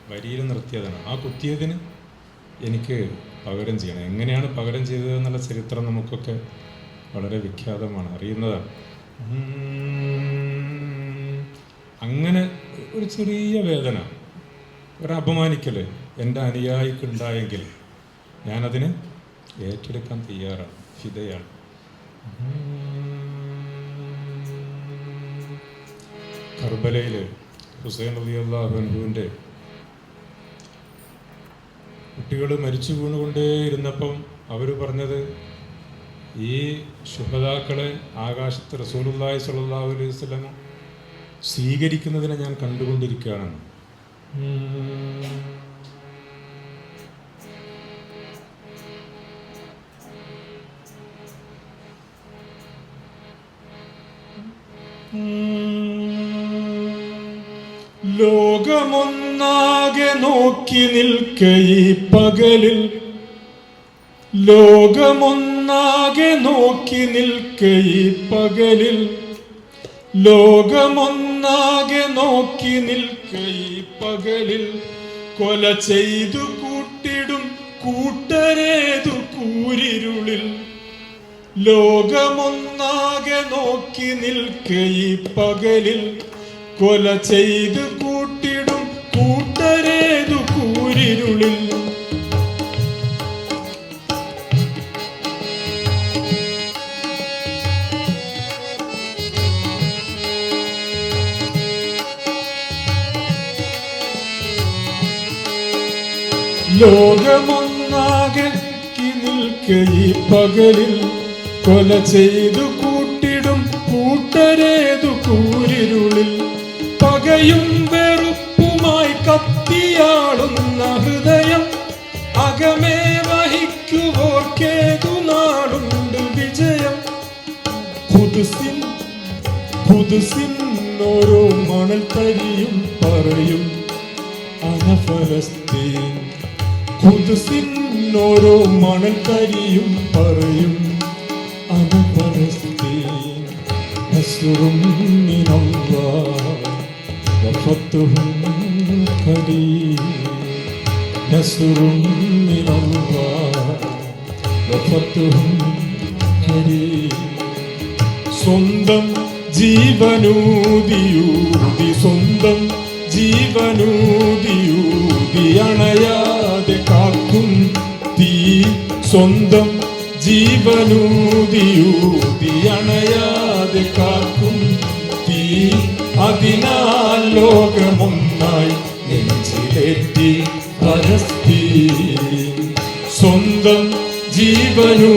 വരിയിൽ നിർത്തിയതാണ്. ആ കുത്തിയതിന് എനിക്ക് പകരം ചെയ്യണം. എങ്ങനെയാണ് പകരം ചെയ്തതെന്നുള്ള ചരിത്രം നമുക്കൊക്കെ വളരെ വിഖ്യാതമാണ്, അറിയുന്നതാണ്. അങ്ങനെ ഒരു ചെറിയ വേദന, ഒരു അപമാനിക്കൽ എൻ്റെ അനുയായിക്കുണ്ടായെങ്കിൽ ഞാനതിന് ഏറ്റെടുക്കാൻ തയ്യാറാണ്, ഫിദയാണ്. കർബലയിൽ ഹുസൈൻ റളിയല്ലാഹു അൻഹുവിൻ്റെ കുട്ടികൾ മരിച്ചു വീണുകൊണ്ടേയിരുന്നപ്പം അവർ പറഞ്ഞത്, ഈ ശുഹദാക്കളെ ആകാശത്ത് റസൂലുള്ളാഹി സ്വല്ലല്ലാഹു അലൈഹി വസല്ലം സ്വീകരിക്കുന്നതിനെ ഞാൻ കണ്ടുകൊണ്ടിരിക്കുകയാണ്. ലോകമൊന്നാകെ നോക്കി നിൽക്കെ ഈ പകലിൽ, ലോകമൊന്നാകെ നോക്കി നിൽക്കെ ഈ പകലിൽ, ലോകമൊന്നാകെ നോക്കി നിൽക്കെ ഈ പകലിൽ, കൊല ചെയ്തു കൂട്ടിടും കൂട്ടരേതു കൂരിരുളിൽ. ലോകമൊന്നാകെ നോക്കി നിൽക്കെ ഈ പകലിൽ, കൊല ചെയ്തു കൂട്ടിടും കൂട്ടരേതു കൂരിരുളിൽ. ലോകമൊന്നാകെ നിൽക്കെ ഈ പകലിൽ, കൊല ചെയ്തു കൂട്ടിടും കൂട്ടരേതു കൂരിരുളിൽ. പകയും വെറുപ്പുമായി കത്തിയാളുന്ന ഹൃദയം അകമേ വഹിക്കുവോർക്കേതു നാളുണ്ട് വിജയം. ഖുദ്സിൻ ഓരോ മണൽ തരിയും പറയും അന ഫലസ്തീൻ. ഖുദ്സിൻ ഓരോ മണൽ തരിയും പറയും അന ഫലസ്തീൻ. നസ്റും മിനല്ലാഹ് വഫത്തുഹും ഖരീബ്. നസ്റും മിനല്ലാഹ് വഫത്തുഹും ഖരീബ്. സ്വന്തം ജീവനൂതിയൂതി, സ്വന്തം ജീവനൂതിയൂതി അണയാതെ കാക്കും തീ. സ്വന്തം ജീവനൂതിയൂതി അണയാതെ കാക്കും തീ. അതിനാൽ ലോകമൊന്നായി നെഞ്ചിലേറ്റി പരസ്തീൻ. സ്വന്തം ജീവനൂതിയൂതി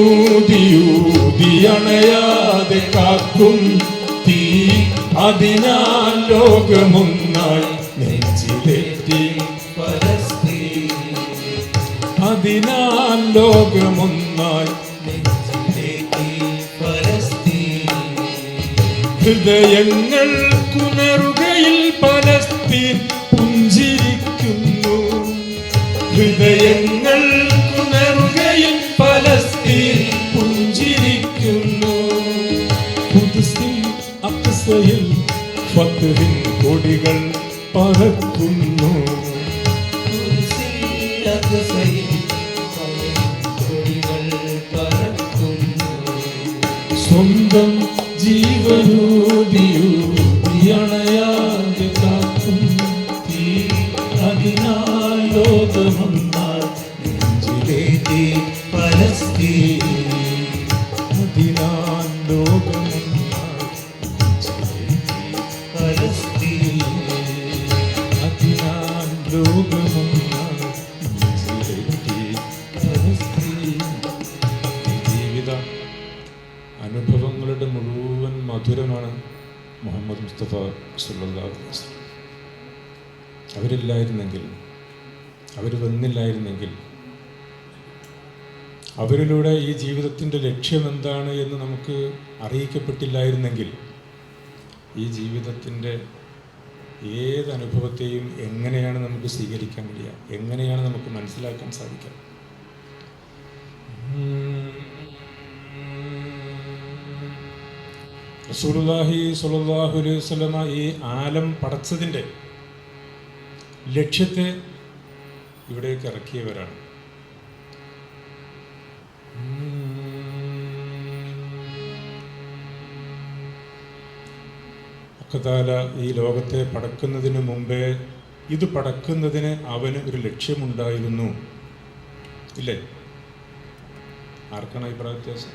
അണയാതെ കാക്കും തീ. അതിനാൽ ലോകമൊന്നായി നെഞ്ചിലേറ്റി പരസ്തീൻ. അതിനാൽ ലോകമൊന്നായി നെഞ്ചിലേറ്റി പരസ്തീൻ. ഹൃദയങ്ങൾക്കുണരുകയിൽ പലസ്തീൻ പുഞ്ചിരിക്കുന്നു. ഹൃദയങ്ങൾക്കുണരുകയിൽ പലസ്തീൻ പുഞ്ചിരിക്കുന്നു. ഖുദ്സിൽ അഖ്സയിൽ ഫത്ഹിൻ കൊടികൾ പറക്കുന്നു. ഖുദ്സിൽ അഖ്സയിൽ കൊടികൾ പറക്കുന്നു. സ്വന്തം ജീവനൂതിയൂതി അണയാതെ കാക്കും തീ. അതിനാൽ ലോകമൊന്നായി നെഞ്ചിലേറ്റി പലസ്തീൻ. അതിനാൽ ലോകമൊന്നായി നെഞ്ചിലേറ്റി പലസ്തീൻ. അതിനാൽ ലോകമൊന്നായി നെഞ്ചിലേറ്റി മുസ്തഫ സല്ലല്ലാഹു അലൈഹി വസല്ലം. അവരില്ലായിരുന്നെങ്കിൽ, അവർ വന്നില്ലായിരുന്നെങ്കിൽ, അവരിലൂടെ ഈ ജീവിതത്തിൻ്റെ ലക്ഷ്യം എന്താണ് എന്ന് നമുക്ക് അറിയിക്കപ്പെട്ടില്ലായിരുന്നെങ്കിൽ, ഈ ജീവിതത്തിൻ്റെ ഏതനുഭവത്തെയും എങ്ങനെയാണ് നമുക്ക് സ്വീകരിക്കാൻ കഴിയുക, എങ്ങനെയാണ് നമുക്ക് മനസ്സിലാക്കാൻ സാധിക്കുക? റസൂലുള്ളാഹി സ്വല്ലല്ലാഹു അലൈഹി വസല്ലമ ഈ ആലം പടച്ചതിൻ്റെ ലക്ഷ്യത്തെ ഇവിടേക്ക് ഇറക്കിയവരാണ്. അല്ലാഹു ഈ ലോകത്തെ പടക്കുന്നതിന് മുമ്പേ ഇത് പടക്കുന്നതിന് അവന് ഒരു ലക്ഷ്യമുണ്ടായിരുന്നു, ഇല്ലേ? ആർക്കാണ് അഭിപ്രായ വ്യത്യാസം?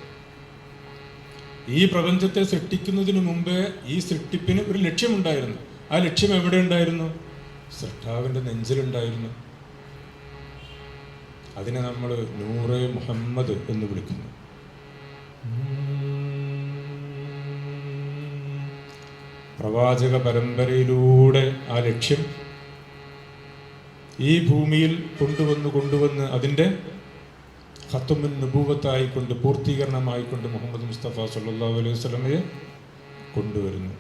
ഈ പ്രപഞ്ചത്തെ സൃഷ്ടിക്കുന്നതിന് മുമ്പേ ഈ സൃഷ്ടിപ്പിന് ഒരു ലക്ഷ്യമുണ്ടായിരുന്നു. ആ ലക്ഷ്യം എവിടെ ഉണ്ടായിരുന്നു? സൃഷ്ടാവിൻ്റെ നെഞ്ചിലുണ്ടായിരുന്നു. അതിനെ നമ്മൾ നൂറെ മുഹമ്മദ് എന്ന് വിളിക്കുന്നു. പ്രവാചക പരമ്പരയിലൂടെ ആ ലക്ഷ്യം ഈ ഭൂമിയിൽ കൊണ്ടുവന്ന് അതിൻ്റെ ഖത്മുൻ നുബുവത്തായിക്കൊണ്ട്, പൂർത്തീകരണമായിക്കൊണ്ട് മുഹമ്മദ് മുസ്തഫ സല്ലല്ലാഹു അലൈഹി വസല്ലമയെ കൊണ്ടുവരുന്നു.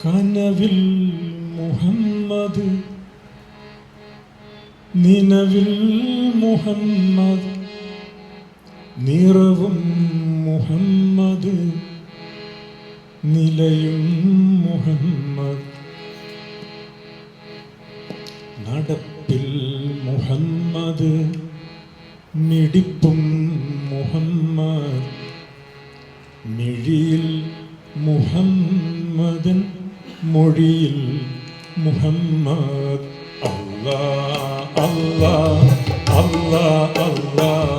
കനവിൽ മുഹമ്മദ്, നിനവിൽ മുഹമ്മദ്, നിറവും മുഹമ്മദ്, നിലയും മുഹമ്മദ്, നടപ്പിൽ മുഹമ്മദ്, മിടിപ്പും മുഹമ്മദ്, മിഴിയിൽ മുഹമ്മദൻ, മൊഴിയിൽ മുഹമ്മദ്. അല്ലാഹ് അല്ലാഹ് അല്ലാഹ് അല്ലാഹ്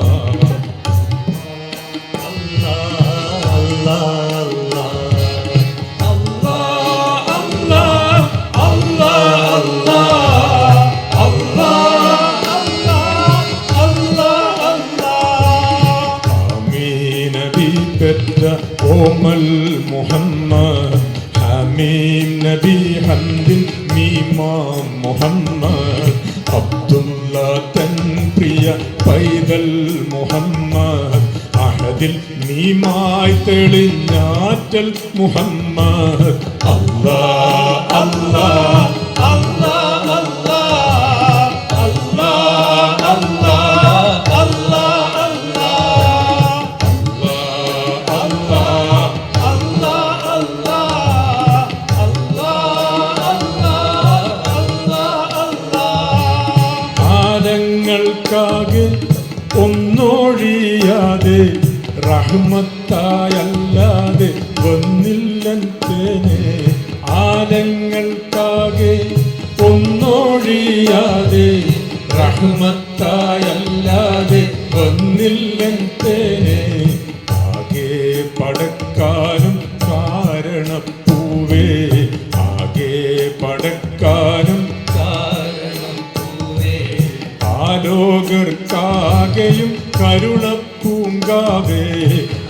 ഓമൽ മുഹമ്മദ്, ഹമീം നബി ഹംദിൻ മീമാം മുഹമ്മദ്, അബ്ദുള്ള തൻ പ്രിയ പൈതൽ മുഹമ്മദ്, അഹദിൽ മീമായി തെളിഞ്ഞാറ്റൽ മുഹമ്മദ്. അല്ലാഹ് അല്ലാഹ് അല്ലാഹ് അല്ലാഹ് അല്ലാഹ് അല്ലാഹ് ാകെ ഒന്നൊഴിയാതെ റഹ്മത്തായല്ലാതെ വന്നില്ലൻ തേനെ. ആലങ്ങൾക്കാകെ ഒന്നൊഴിയാതെ റഹ്മത്തായല്ലാതെ വന്നില്ലൻ തേനെ. ആകെ പടക്കാനും കാരണപ്പൂവേ, ആകെ പടക്കാനും ആലോകർക്കാകെയും കരുണപ്പൂങ്കാവേ.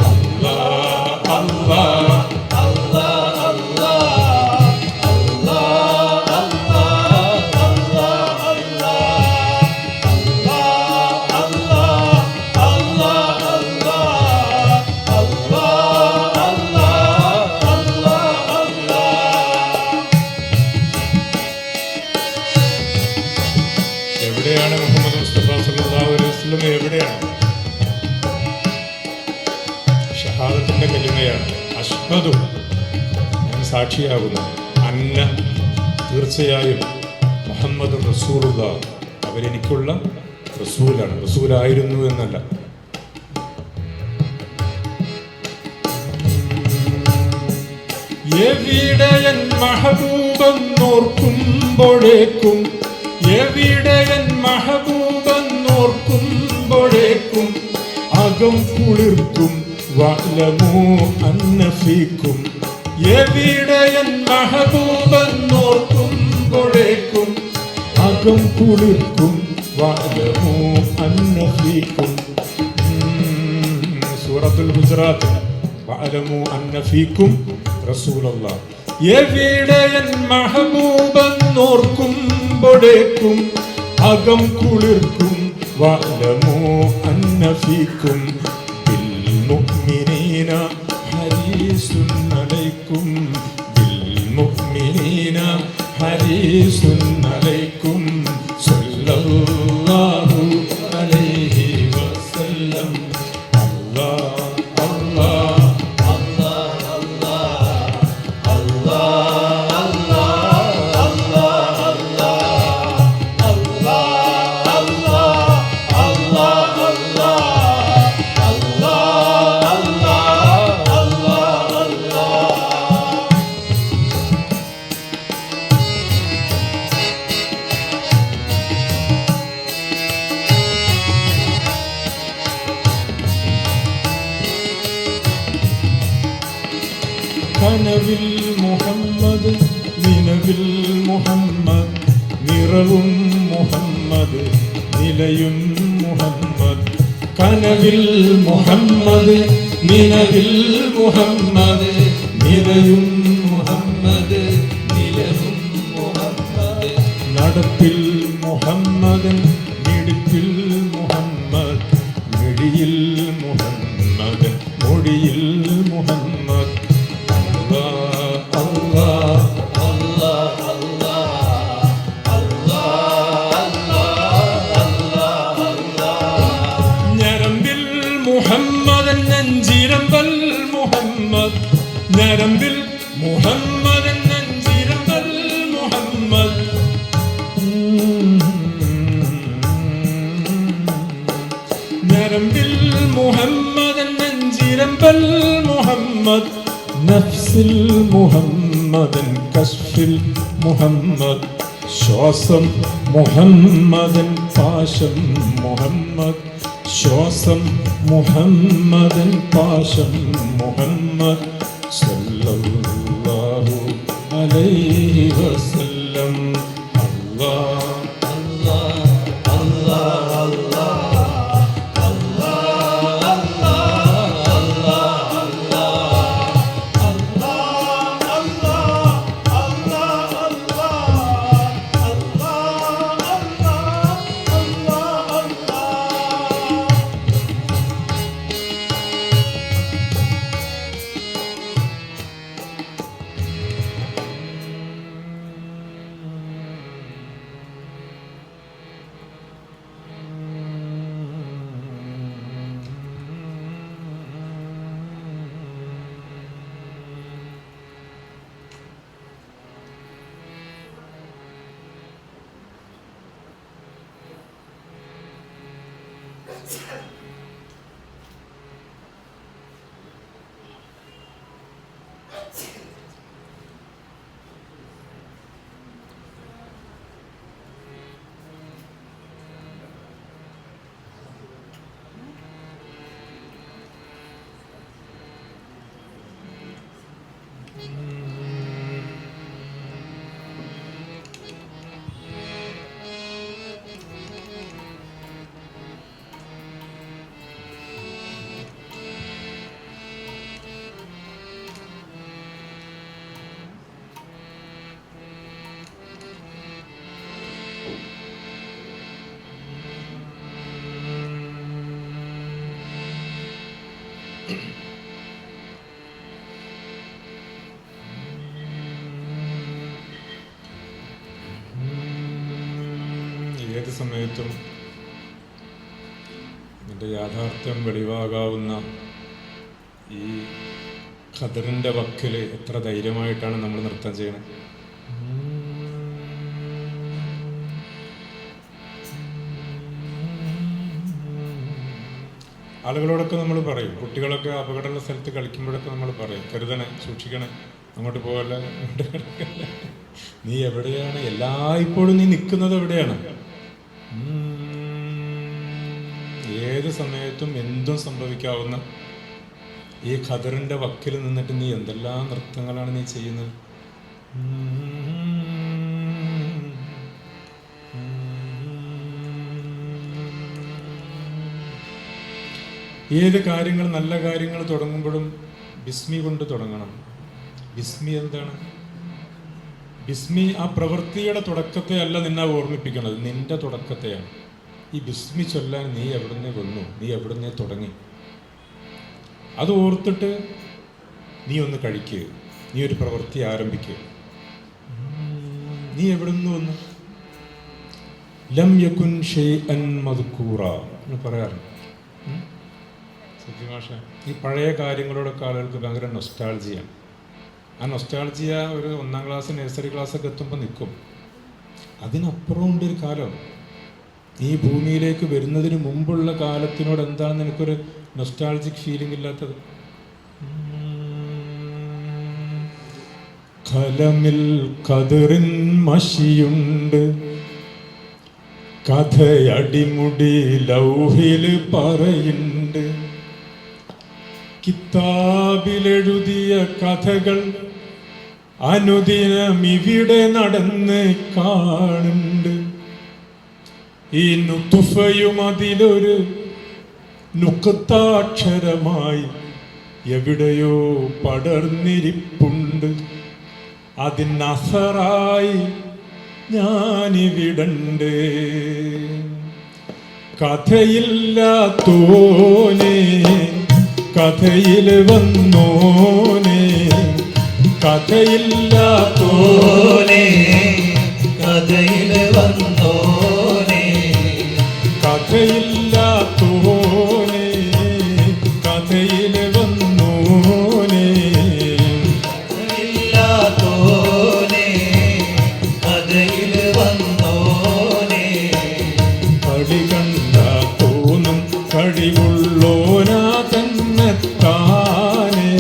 അല്ലാഹ് അല്ലാഹ് അല്ലാഹ് അല്ലാഹ് അല്ലാഹ് അല്ലാഹ് അല്ലാഹ് അല്ലാഹ്. എവിടെയാണ് മുഹമ്മദ് മുസ്തഫ സല്ലല്ലാഹു അലൈഹി വസല്ലം? എവിടെയാണ്? ഷഹാദത്തിന്റെ കലിമയാണ്. അഷ്ഹദു, ഞാൻ സാക്ഷിയാകുന്നു, അന്ന, തീർച്ചയായും, മുഹമ്മദ് റസൂലുള്ളാഹ്, അവരെനിക്കുള്ള റസൂലാണ്. റസൂലായിരുന്നു എന്നല്ല. എവിടെയൻ മഹബൂബെന്നോർക്കുമ്പോഴേക്കും, എവിടെയൻ മഹബൂബെന്നോർക്കുമ്പോഴേക്കും അകം കുളിർക്കും വഅലമൂ അന്നഫീക്കും. എവിടെയൻ മഹബൂബെന്നോർക്കുമ്പോഴേക്കും അകം കുളിർക്കും വഅലമൂ അന്ന ഫീകും സൂറത്തുൽ ഹുജറാത്ത് വഅലമൂ അന്ന ഫീകും റസൂലല്ലാഹ് എവിടെയൻ മഹബൂബെന്നോർക്കുമ്പോഴേക്കും അകം കുളിർക്കും വഅലമൂ അന്ന ഫീകും ബിൽ മുഅ്മിനീന ഹരീസുൻ അലൈക്കും ബിൽ മുഅ്മിനീന ഹരീസുൻ അലൈക്കും സല്ലല്ലാഹു അലൈഹി വസല്ലം അല്ലാഹ് അല്ലാഹ് കനവിൽ മുഹമ്മദ് നിലവിൽ മുഹമ്മദ് നിറവും മുഹമ്മദ് നിലയും മുഹമ്മദ് കനവിൽ മുഹമ്മദ് നിലവിൽ മുഹമ്മദ് നിലയും മുഹമ്മദ് നിലവും മുഹമ്മദ് നടപ്പിൽ മുഹമ്മദൻ മിടിപ്പിൽ മുഹമ്മദ് മിടിയിൽ മുഹമ്മദ് മൊഴിയിൽ മുഹമ്മദ് ഞരമ്പിൽ മുഹമ്മദൻ നെഞ്ചിരമ്പൽ മുഹമ്മദ് ഞരമ്പിൽ മുഹമ്മദൻ നെഞ്ചിരമ്പൽ മുഹമ്മദ് ഞരമ്പിൽ മുഹമ്മദൻ നെഞ്ചിരമ്പൽ മുഹമ്മദ് നഫ്സിൽ മുഹമ്മദൻ കശ്ഫിൽ മുഹമ്മദ് ശ്വാസം മുഹമ്മദൻ പാശം മുഹമ്മദ് ശ്വാസം മുഹമ്മദൻ പാശം മുഹമ്മദ് സല്ലല്ലാഹു അലൈഹി വസല്ലം അല്ലാഹ് ഏത് സമയത്തും ഇതിൻ്റെ യാഥാർത്ഥ്യം വെളിവാകാവുന്ന ഈ ഖദറിൻ്റെ വക്കിൽ എത്ര ധൈര്യമായിട്ടാണ് നമ്മൾ നൃത്തം ചെയ്യണത്. ആളുകളോടൊക്കെ നമ്മൾ പറയും, കുട്ടികളൊക്കെ അപകടമുള്ള സ്ഥലത്ത് കളിക്കുമ്പോഴൊക്കെ നമ്മൾ പറയും, കരുതണേ, സൂക്ഷിക്കണേ, അങ്ങോട്ട് പോകല്ല, ഇങ്ങോട്ട് കിടക്കല്ല, നീ എവിടെയാണ്, എല്ലായ്പ്പോഴും നീ നിൽക്കുന്നത് എവിടെയാണ്. ഏത് സമയത്തും എന്തും സംഭവിക്കാവുന്ന ഈ ഖദറിൻ്റെ വക്കിൽ നിന്നിട്ട് നീ എന്തെല്ലാം നൃത്തങ്ങളാണ് നീ ചെയ്യുന്നത്. ഏത് കാര്യങ്ങൾ, നല്ല കാര്യങ്ങൾ തുടങ്ങുമ്പോഴും ബിസ്മി കൊണ്ട് തുടങ്ങണം. ബിസ്മി എന്താണ്? ബിസ്മി ആ പ്രവൃത്തിയുടെ തുടക്കത്തെ അല്ല നിന്നെ ഓർമ്മിപ്പിക്കുന്നത്, നിന്റെ തുടക്കത്തെയാണ്. ഈ ബിസ്മി ചൊല്ലാൻ നീ എവിടുന്ന് വന്നു, നീ എവിടുന്ന് തുടങ്ങി, അത് ഓർത്തിട്ട് നീ ഒന്ന് കഴിക്കുക, നീ ഒരു പ്രവൃത്തി ആരംഭിക്കുക. നീ എവിടുന്ന് വന്നു? ലം യകുൻ ഷൈഅൻ മദ്കൂറ എന്ന് പറയാറുണ്ട്. സത്യമാഷ, ഈ പഴയ കാര്യങ്ങളോടൊക്കെ ആളുകൾക്ക് ഭയങ്കര നൊസ്റ്റാൾജിയാണ്. ആ നൊസ്റ്റാൾജിയ ഒരു 1ാം ക്ലാസ് നഴ്സറി ക്ലാസ്സൊക്കെ എത്തുമ്പോൾ നിൽക്കും. അതിനപ്പുറം ഉണ്ടൊരു കാലം. ഈ ഭൂമിയിലേക്ക് വരുന്നതിന് മുമ്പുള്ള കാലത്തിനോട് എന്താണ് നിനക്കൊരു നൊസ്റ്റാൾജിക് ഫീലിംഗ് ഇല്ലാത്തത്? കലമിൽ കതിറിൻ മഷിയുണ്ട്, കഥയടിമുടി ലൗഹിൽ പറയുണ്ട്, കിതാബിലെഴുതിയ കഥകൾ അനുദിനം ഇവിടെ നടന്ന് കാണുന്നുണ്ട്. ഈ നുതുഫയും അതിലൊരു നുക്താക്ഷരമായി എവിടെയോ പടർന്നിരിപ്പുണ്ട്. അതിനസറായി ഞാനിവിടണ്ട്. കഥയില്ലാത്തോനെ കഥയിൽ വന്നോനെ, കഥയില്ലാത്തോനെ കഥയിൽ വന്നോനെ, കഥയില്ലാത്തോനെ കഥയിൽ വന്നോനെ, കഥയില്ലാത്തോനെ കഥയിൽ വന്നോനെ, കളി കണ്ട തോന്നും കഴിവുള്ളോനാ തന്നെ താനേ,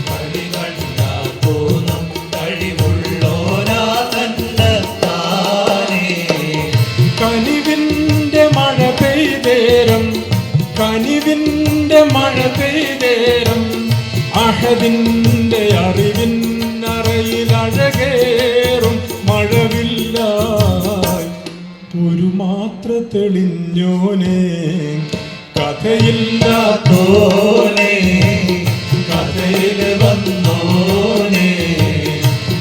കളി കണ്ടാ തോന്നും കഴിവുള്ളോനാ തന്നെ താനേ. കനിവിൻ്റെ മഴ പെയ്തേരം, കനിവിൻ്റെ മഴ പെയ്തേരം, അഹദിൻ്റെ അറിവിന്നറയിലഴകേറും മഴവില്ലായി ഒരു മാത്ര തെളിഞ്ഞോനെ, കഥയില്ലാത്തോനെ കഥയിൽ വന്നോനെ,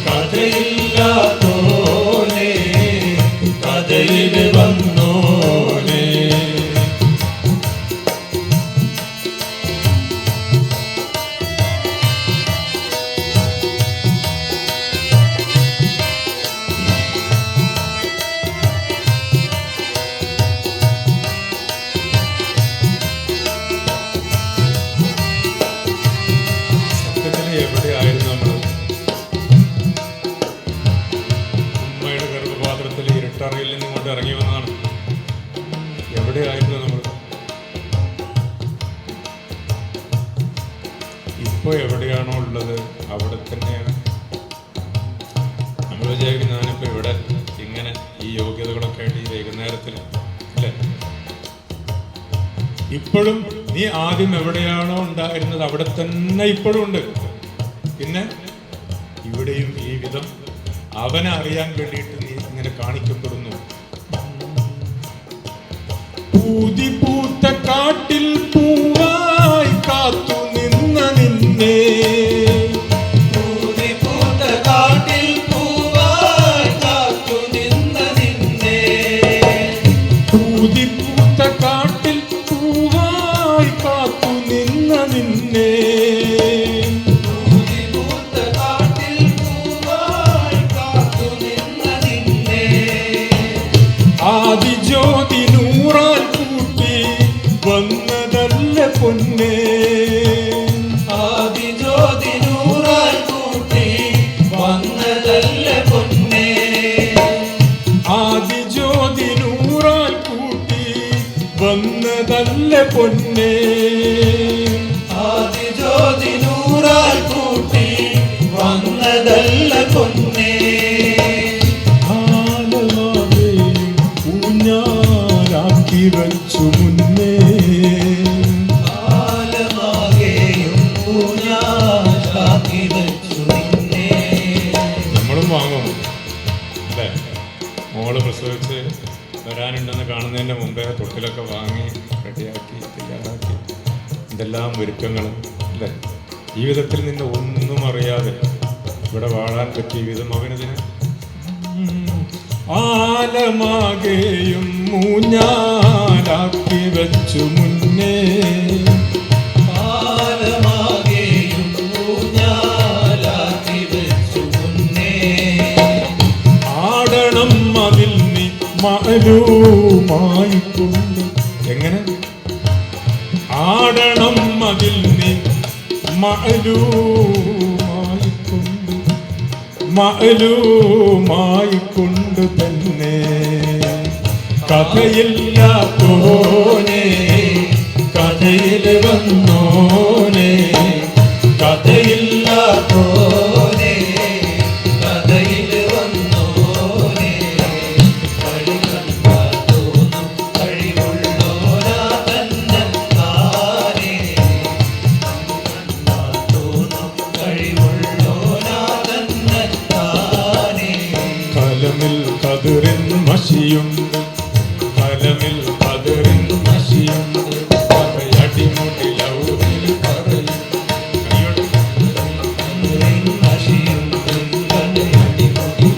കഥയില്ലാത്തോനെ കഥയിൽ വന്നോനെ. എവിടെയായിരുന്നു നമ്മൾ? ഉമ്മയുടെ ഗർഭപാത്രത്തിൽ ഇരുട്ടറയിൽ നിന്നും കൊണ്ട് ഇറങ്ങി വന്നതാണ്. എവിടെയായിരുന്നു നമ്മൾ? ഇപ്പോൾ എവിടെയാണോ ഉള്ളത് അവിടെ തന്നെയാണ്. നമ്മൾ വിചാരിക്കും ഞാനിപ്പോൾ ഇവിടെ ഇങ്ങനെ ഈ യോഗ്യതകളൊക്കെ ആയിട്ട് ഈ വൈകുന്നേരത്തിൽ അല്ലേ? ഇപ്പോഴും നീ ആദ്യം എവിടെയാണോ ഉണ്ടായിരുന്നത് അവിടെ തന്നെ ഇപ്പോഴും ഉണ്ട്. പിന്നെ ഇവിടെയും ഈ വിധം അവനെ അറിയാൻ വേണ്ടിയിട്ട് നീ ഇങ്ങനെ കാണിക്കപ്പെടുന്നു. പൂതി പൂത്ത കാട്ടിൽ പൂവായി കാത്തു നിന്ന നിന്നെ, പൂതി പൂത്ത കാട്ടിൽ പൂവായി കാത്തു നിന്ന നിന്നെ, പൂതി പൂത്ത കാട്ടിൽ പൂവായി കാത്തു നിന്ന നിന്നെ, പൂതി പൂത്ത കാട്ടിൽ പൂവായി കാത്തു നിന്ന നിന്നെ, ആദിജ്യോതി നൂറാൽ കൂട്ടി വന്നതല്ല പൊന്നേ, ആദിജ്യോതി നൂറാൽ കൂട്ടി വന്നതല്ല പൊന്നേ, ആദിജ്യോതി നൂറാൽ കൂട്ടി വന്നതല്ല പൊന്നേ, ആദിജ്യോതി നൂറാൽ കൂട്ടി വന്നതല്ല പൊന്നേ. ആലമാവേ ഊഞ്ഞാലാക്കി വച്ചു മുന്നേ, കാലമാകെയും ഊഞ്ഞാലാക്കി വച്ചു നിന്നെ. നമ്മളും വാങ്ങും അല്ലേ? മോള് പ്രസവിച്ച് വരാനുണ്ടെന്ന് കാണുന്നതിൻ്റെ മുമ്പേ തൊട്ടിലൊക്കെ വാങ്ങി റെഡിയാക്കി തയ്യാറാക്കി എന്തെല്ലാം ഒരുക്കങ്ങൾ അല്ലേ? ജീവിതത്തിൽ നിന്നെ ഒന്നും അറിയാതെ ഇവിടെ വാഴാൻ പറ്റിയ വിധം അവനതിന് ആലമാകെയും ഊഞ്ഞാലാക്കി വെച്ചു മുന്നേ, ആലമാകെയും ഊഞ്ഞാലാക്കി വെച്ചു മുന്നേ. ആടണം അതിൽ നീ മഅലൂമായിക്കൊണ്ട്. എങ്ങനെ ആടണം അതിൽ നീ മഅലൂമായിക്കൊണ്ട്, മഅലൂമായിക്കൊണ്ട് തന്നെ. കഥയില്ലാത്തോനെ കഥയിൽ വന്നോനെ, കഥയില്ലാത്തോനെ കഥയിൽ വന്നോനെ. കളി കണ്ടാൽ തോന്നും കഴിവുള്ളോനാ തന്നെ താനേ. കണ്ടാൽ തോന്നും കഴിവുള്ളോനാ തന്നെ താനേ. കലമിൽ കതിറിൻ മഷിയുണ്ട്, കലമിൽ കതിറിൻ മഷിയുണ്ട്, കഥയടിമുടി ലൗഹിൽ പറയും.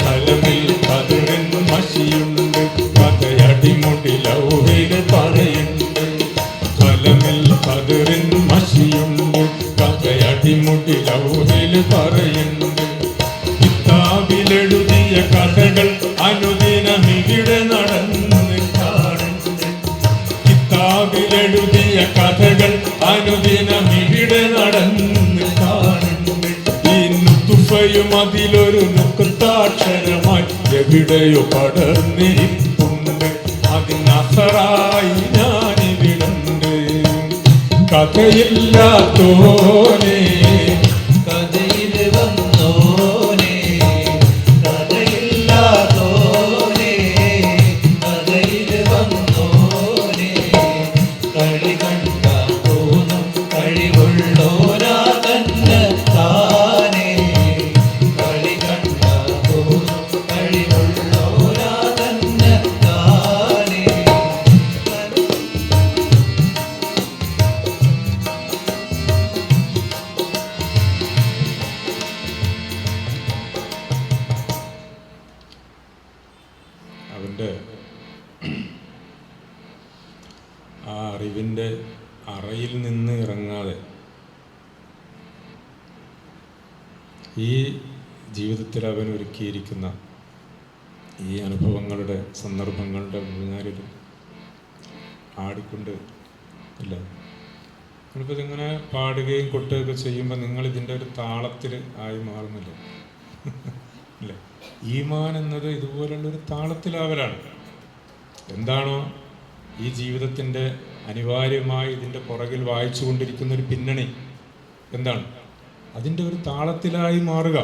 കലമിൽ കതിറിൻ മഷിയുണ്ട്, കഥയടിമുടി ലൗഹിൽ പറയുണ്ട്. കലമിൽ കതിറിൻ മഷിയുണ്ട്, കഥയടിമുടി ലൗഹിൽ പറയുണ്ട്. കിതാബിലെഴുതിയ കഥകൾ അനുദിനമിവിടെ നടന്ന് കാണുന്നുണ്ട്. കിതാബിലെഴുതിയ കഥകൾ അനുദിനമിവിടെ നടന്ന് കാണുന്നുണ്ട്. ഈ നുതുഫയും അതിലൊരു നുക്താക്ഷരമായി എവിടെയോ പടർന്നിരിപ്പുണ്ട്. അതിനസറായി ഞാനിവിടുണ്ട്. കഥയില്ലാത്തോനെ കഥയിൽ വന്നോനെ, കഥയില്ലാത്തോനെ കഥയിൽ വന്നോനെ. കളി കണ്ടാൽ തോന്നും കഴിവുള്ളോനാ തന്നെ താനേ. കളി കണ്ടാൽ തോന്നും കഴിവുള്ളോനാ തന്നെ താനേ. അവൻ്റെ ആ അറിവിൻ്റെ അറയിൽ നിന്ന് ഇറങ്ങാതെ ഈ ജീവിതത്തിൽ അവൻ ഒരുക്കിയിരിക്കുന്ന ഈ അനുഭവങ്ങളുടെ സന്ദർഭങ്ങളുടെ മുന്നാലിൽ ആടിക്കൊണ്ട് ഇല്ല. നിങ്ങളിപ്പോൾ ഇതിങ്ങനെ പാടുകയും കൊട്ടുകയൊക്കെ ചെയ്യുമ്പോൾ നിങ്ങൾ ഇതിൻ്റെ ഒരു താളത്തിൽ ആയി മാറുന്നില്ല അല്ലേ? ഈമാൻ എന്നത് ഇതുപോലുള്ളൊരു താളത്തിലാവലാണ്. എന്താണോ ഈ ജീവിതത്തിൻ്റെ അനിവാര്യമായി ഇതിൻ്റെ പുറകിൽ വായിച്ചു കൊണ്ടിരിക്കുന്ന ഒരു പിന്നണി എന്താണ്? അതിൻ്റെ ഒരു താളത്തിലായി മാറുക.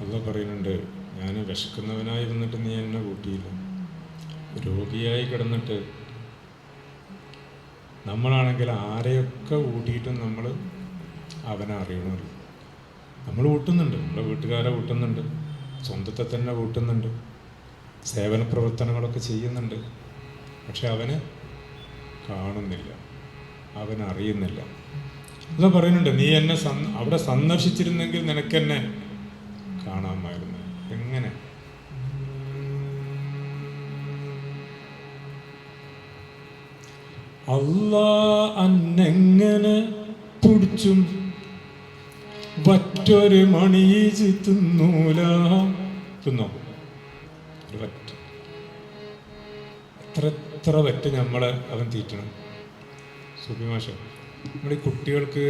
അള്ളാഹ് പറയുന്നുണ്ട്, ഞാൻ വിശക്കുന്നവനായി വന്നിട്ട് നീ എന്നെ കൂട്ടിയില്ല. രോഗിയായി കിടന്നിട്ട് നമ്മളാണെങ്കിൽ ആരെയൊക്കെ കൂട്ടിയിട്ടും നമ്മൾ അവനെ അറിയണമല്ലോ. നമ്മൾ കൂട്ടുന്നുണ്ട്, നമ്മുടെ വീട്ടുകാരെ കൂട്ടുന്നുണ്ട്, സ്വന്തത്തെ തന്നെ കൂട്ടുന്നുണ്ട്, സേവന പ്രവർത്തനങ്ങളൊക്കെ ചെയ്യുന്നുണ്ട്. പക്ഷെ അവനെ കാണുന്നില്ല, അവനറിയുന്നില്ല. അള്ളാഹ് പറയുന്നുണ്ട്, നീ എന്നെ അവിടെ സന്ദർശിച്ചിരുന്നെങ്കിൽ നിനക്കെന്നെ കാണാമായിരുന്നു. എങ്ങനെ? അല്ലാ അന്നെങ്ങനെ പിടിച്ചും വറ്റൊരു മണീജ് തിന്നൂല. തിന്നോ ഒരു വറ്റ്? എത്ര വറ്റ് നമ്മളെ അവൻ തീറ്റണം. സുബിമാഷ, നമ്മൾ ഈ കുട്ടികൾക്ക്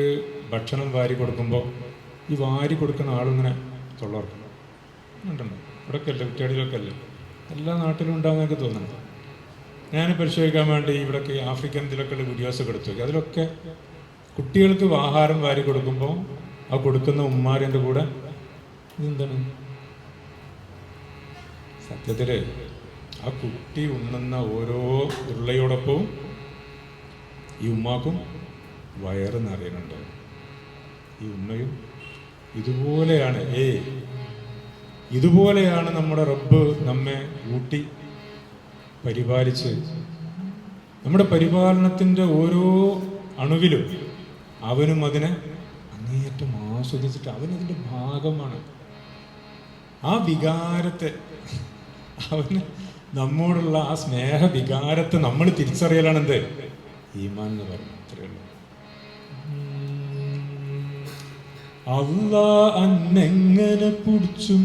ഭക്ഷണം വാരി കൊടുക്കുമ്പോൾ ഈ വാരി കൊടുക്കുന്ന ആളിങ്ങനെ തൊള്ളർക്കണം ഉണ്ടല്ലോ. ഇവിടെയൊക്കെ അല്ലേ, കുട്ടികളിലൊക്കെ അല്ലേ, എല്ലാ നാട്ടിലും ഉണ്ടാകുന്നതൊക്കെ തോന്നുന്നുണ്ട്. ഞാൻ പരിശോധിക്കാൻ വേണ്ടി ഇവിടെയൊക്കെ ആഫ്രിക്കൻ ഇതിലൊക്കെയുള്ള വീഡിയോസൊക്കെ എടുത്തു നോക്കി. അതിലൊക്കെ കുട്ടികൾക്ക് ആഹാരം വാരി കൊടുക്കുമ്പോൾ ആ കൊടുക്കുന്ന ഉമ്മാരിൻ്റെ കൂടെ ഇതെന്താണ് സത്യത്തിൽ ആ കുട്ടി ഉണ്ണുന്ന ഓരോ ഉരുളയോടൊപ്പവും ഈ ഉമ്മാക്കും വയറ് നിറയുന്നുണ്ട്. ഈ ഉമ്മയും ഇതുപോലെയാണ്. ഇതുപോലെയാണ് നമ്മുടെ റബ്ബ് നമ്മെ ഊട്ടി പരിപാലിച്ച്, നമ്മുടെ പരിപാലനത്തിൻ്റെ ഓരോ അണുവിലും അവനും അതിനെ അങ്ങേയറ്റം ആസ്വദിച്ചിട്ട് അവനതിൻ്റെ ഭാഗമാണ്. ആ വികാരത്തെ, അവന് നമ്മോടുള്ള ആ സ്നേഹ വികാരത്തെ നമ്മൾ തിരിച്ചറിയലാണ് എന്ത് ഈമാൻ എന്ന് പറയുന്നത്. അത്രയേ ഉള്ളൂ. അല്ലാ അന്നെങ്ങനെ പിടിച്ചും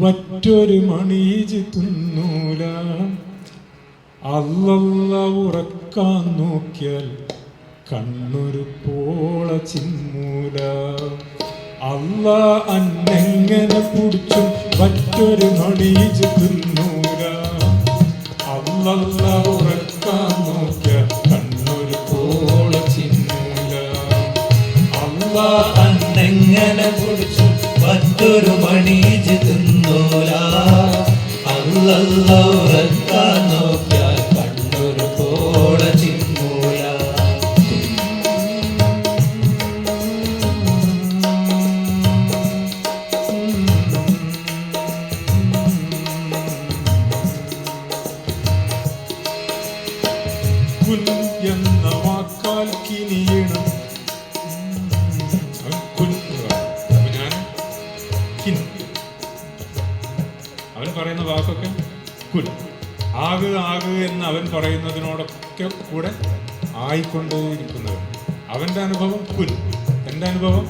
വറ്റൊരു മണീജ് തിന്നൂല, അല്ലല്ല ഉറക്കാൻ നോക്കിയാൽ കണ്ണൊരു പോള ചിമ്മൂല. അല്ലാ അന്നെങ്ങനെ പിടിച്ചും വറ്റൊരു മണീജ് തിന്നൂല, അല്ലല്ല ഉറക്കാൻ നോക്കിയാൽ കണ്ണൊരു പോള ചിമ്മൂല. അല്ലാ അന്നെങ്ങനെ പിടിച്ചു മറ്റൊരു മണീജ് തിന്നൂല, അല്ലല്ല ഉറക്കാൻ നോക്കിയാൽ കണ്ണൊരു പോള ചിമ്മൂല. കുൻ എന്ന വാക്കാൽ കിനിയണം. അവൻ പറയുന്ന വാക്കൊക്കെ കുൻ. ആക് ആക് എന്ന് അവൻ പറയുന്നതിനോടൊക്കെ കൂടെ ആയിക്കൊണ്ടേയിരിക്കുന്നവൻ. അവൻ്റെ അനുഭവം കുൻ, എൻ്റെ അനുഭവം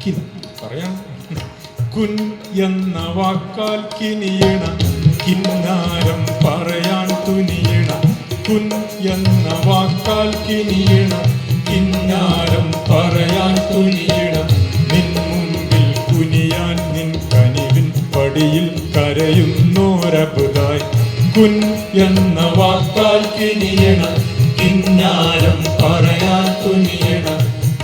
കിൻ. പറയാം, കുൻ എന്ന വാക്കാൽ കിനിയണ, കിന്നാരം പറയാൻ തുനിയണ. കുൻ എന്ന വാക്കാൽ കിനിയണ, കിന്നാരം പറയാൻ തുനിയണ. നിൻ മുമ്പിൽ കുനിയാൻ നിൻ കനിവിൻ പടിയിൽ കരയുന്നോരബുദായി. കുൻ എന്ന വാക്കാൽ കിനിയണ, കിന്നാരം പറയാൻ തുനിയണ.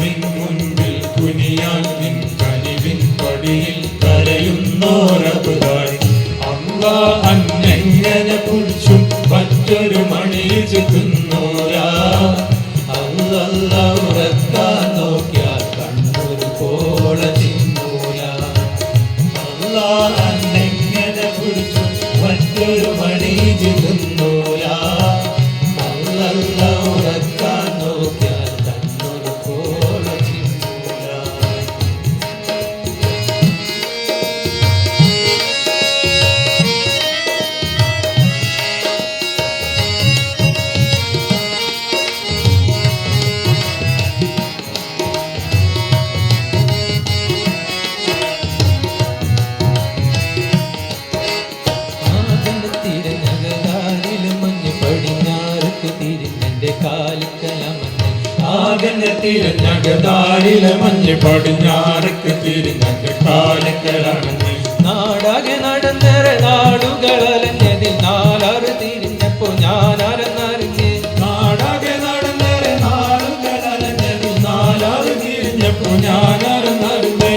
നിൻ മുൻപിൽ കുനിയാൻ നിൻ കനിവിൻ പടിയിൽ കരയുന്നോരബുദായി. അല്ലാ അന്നെങ്ങനെ പിടിച്ചും മറ്റൊരു മണീജ് തിന്നൂല, അല്ലല്ല ഉറക്കാൻ നോക്കിയാൽ കണ്ണൊരു പോള ചിമ്മൂല. അല്ലാ അന്നെങ്ങനെ പിടിച്ചും മറ്റൊരു മണീജ് തിന്നൂല, അല്ലല്ല ഉറക്കാൻ നോക്കിയാൽ കണ്ണൊരു പോള ചിമ്മൂല. തിരഞ്ഞകതാരിലെ മഞ്ഞ് പടിഞ്ഞാറക്ക് തിരിഞ്ഞന്റെ കാലക്കലാണെന്ന്. നാടാകെ നടന്നേറെ നാടുകളലഞ്ഞതിൽ നാലാറ് തിരിഞ്ഞപ്പോ ഞാനറിഞ്ഞ്. നാടാകെ നടന്നേറെ നാടുകളലഞ്ഞതിൽ നാലാറ് തിരിഞ്ഞപ്പോ ഞാനറിഞ്ഞേ.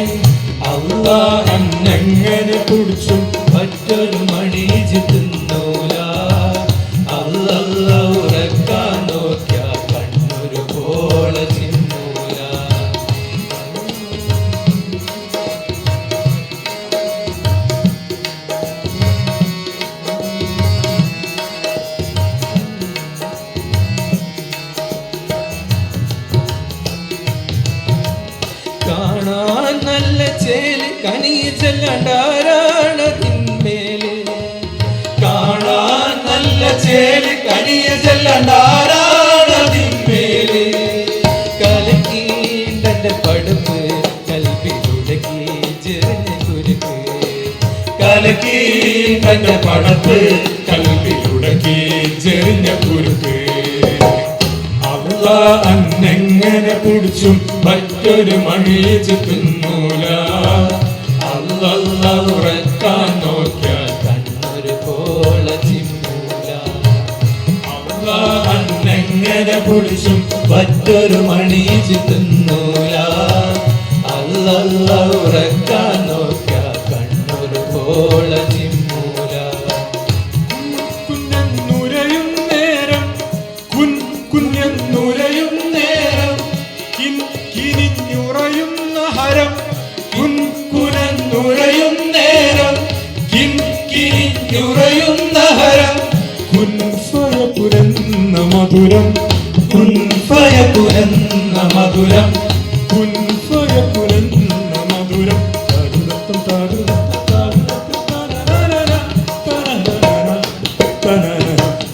അല്ലാ അന്നെങ്ങനെ കുടിച്ചും മറ്റൊരു മണീജ് തിന്നൂല, അല്ലല്ല ഉറക്കാൻ നോക്കിയാ കണ്ണൊരു പോള ചിമ്മൂല. കാണാൻ നല്ല ചേല് കനിയ ചെല്ലണ്ടാരാണതിന്മേല്. കാണാൻ നല്ല ചേല് കനിയ ചെല്ലണ്ടാരാണതിന്മേല്. കലക്കീണ്ടന്റെ പടുപ്പ് കൽപ്പിലുടക്കി ചെറിഞ്ഞ കുരുക്ക്. കലക്കീണ്ടന്റെ പടപ്പ് കൽപ്പിലുടക്കി ചെറിഞ്ഞ കുരുക്ക്. അല്ലാ അല്ലാ അന്നെങ്ങനെ പിടിച്ചും മറ്റൊരു മണിയിച്ച് തിന്നൂല. അല്ലല്ലാ ഉറക്കാൻ നോക്കിയാൽ കണ്ണൊരു പോള ചിമ്മൂല. അല്ലാ അന്നെങ്ങനെ പിടിച്ചും മറ്റൊരു മണീച്ച് തിന്നൂല. അല്ലല്ല ഉറക്കാൻ നോക്കിയാൽ കണ്ണൊരു പോള ചിമ്മൂല. കുഞ്ഞെന്നുരയും നേരം കുഞ്ഞെന്നുരയും നേരം കിനിഞ്ഞുറയുന്ന ഹരം കുഞ്ഞുറയും നേരം കിനിഞ്ഞുറയുന്ന ഹരം കുൻഫയപുരന്ന മധുരം കുൻഫയപുരന്ന മധുരം കുൻഫയപുരന്ന മധുരം താരുതത്തം താരുതത്തം താരുതത്തം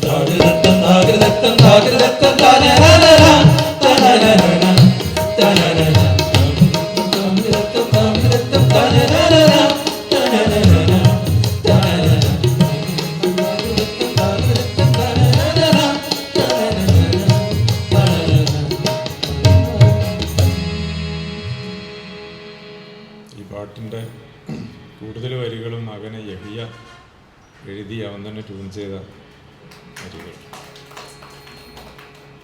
താകൃതത്തം താകൃതത്തം താകൃതത്തം താനനനന തനനനന തനനന താകൃതത്തം താകൃതത്തം താനനനന തനനനന തനനന താകൃതത്തം താകൃതത്തം താനനനന തനനനന തനനന. ഈ പാട്ടിൻ്റെ കൂടുതൽ വരികളും മകനെ യഹിയ എഴുതി അവൻ തന്നെ ട്യൂൺ ചെയ്ത വരികൾ.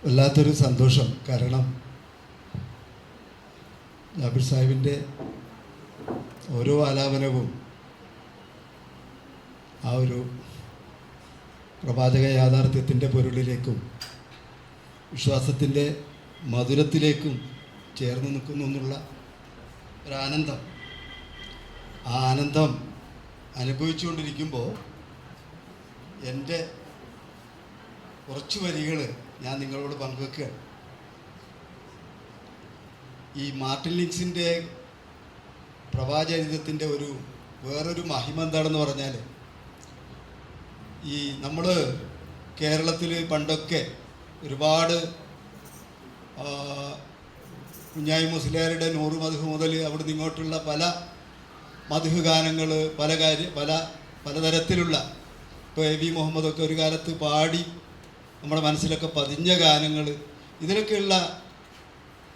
വല്ലാത്തൊരു സന്തോഷം. കാരണം ജാബിർ സാഹിബിൻ്റെ ഓരോ ആലാപനവും ആ ഒരു പ്രവാചക യാഥാർത്ഥ്യത്തിൻ്റെ പൊരുളിലേക്കും വിശ്വാസത്തിൻ്റെ മധുരത്തിലേക്കും ചേർന്ന് നിൽക്കുന്നു എന്നുള്ള ഒരാനന്ദം. ആ ആനന്ദം അനുഭവിച്ചുകൊണ്ടിരിക്കുമ്പോൾ എൻ്റെ കുറച്ച് വരികൾ ഞാൻ നിങ്ങളോട് പങ്കുവെക്കുകയാണ്. ഈ മാർട്ടിൻ ലിങ്സിൻ്റെ പ്രവാചരിതത്തിൻ്റെ വേറൊരു മഹിമ എന്താണെന്ന് പറഞ്ഞാൽ, ഈ നമ്മൾ കേരളത്തിൽ പണ്ടൊക്കെ ഒരുപാട് കുഞ്ഞായി മുസ്ലിയാരുടെ നൂറ് മധു മുതൽ അവിടെ നിങ്ങോട്ടുള്ള പല മധു ഗാനങ്ങൾ പലതരത്തിലുള്ള, ഇപ്പോൾ എ വി മുഹമ്മദൊക്കെ ഒരു കാലത്ത് പാടി നമ്മുടെ മനസ്സിലൊക്കെ പതിഞ്ഞ ഗാനങ്ങൾ, ഇതിലൊക്കെയുള്ള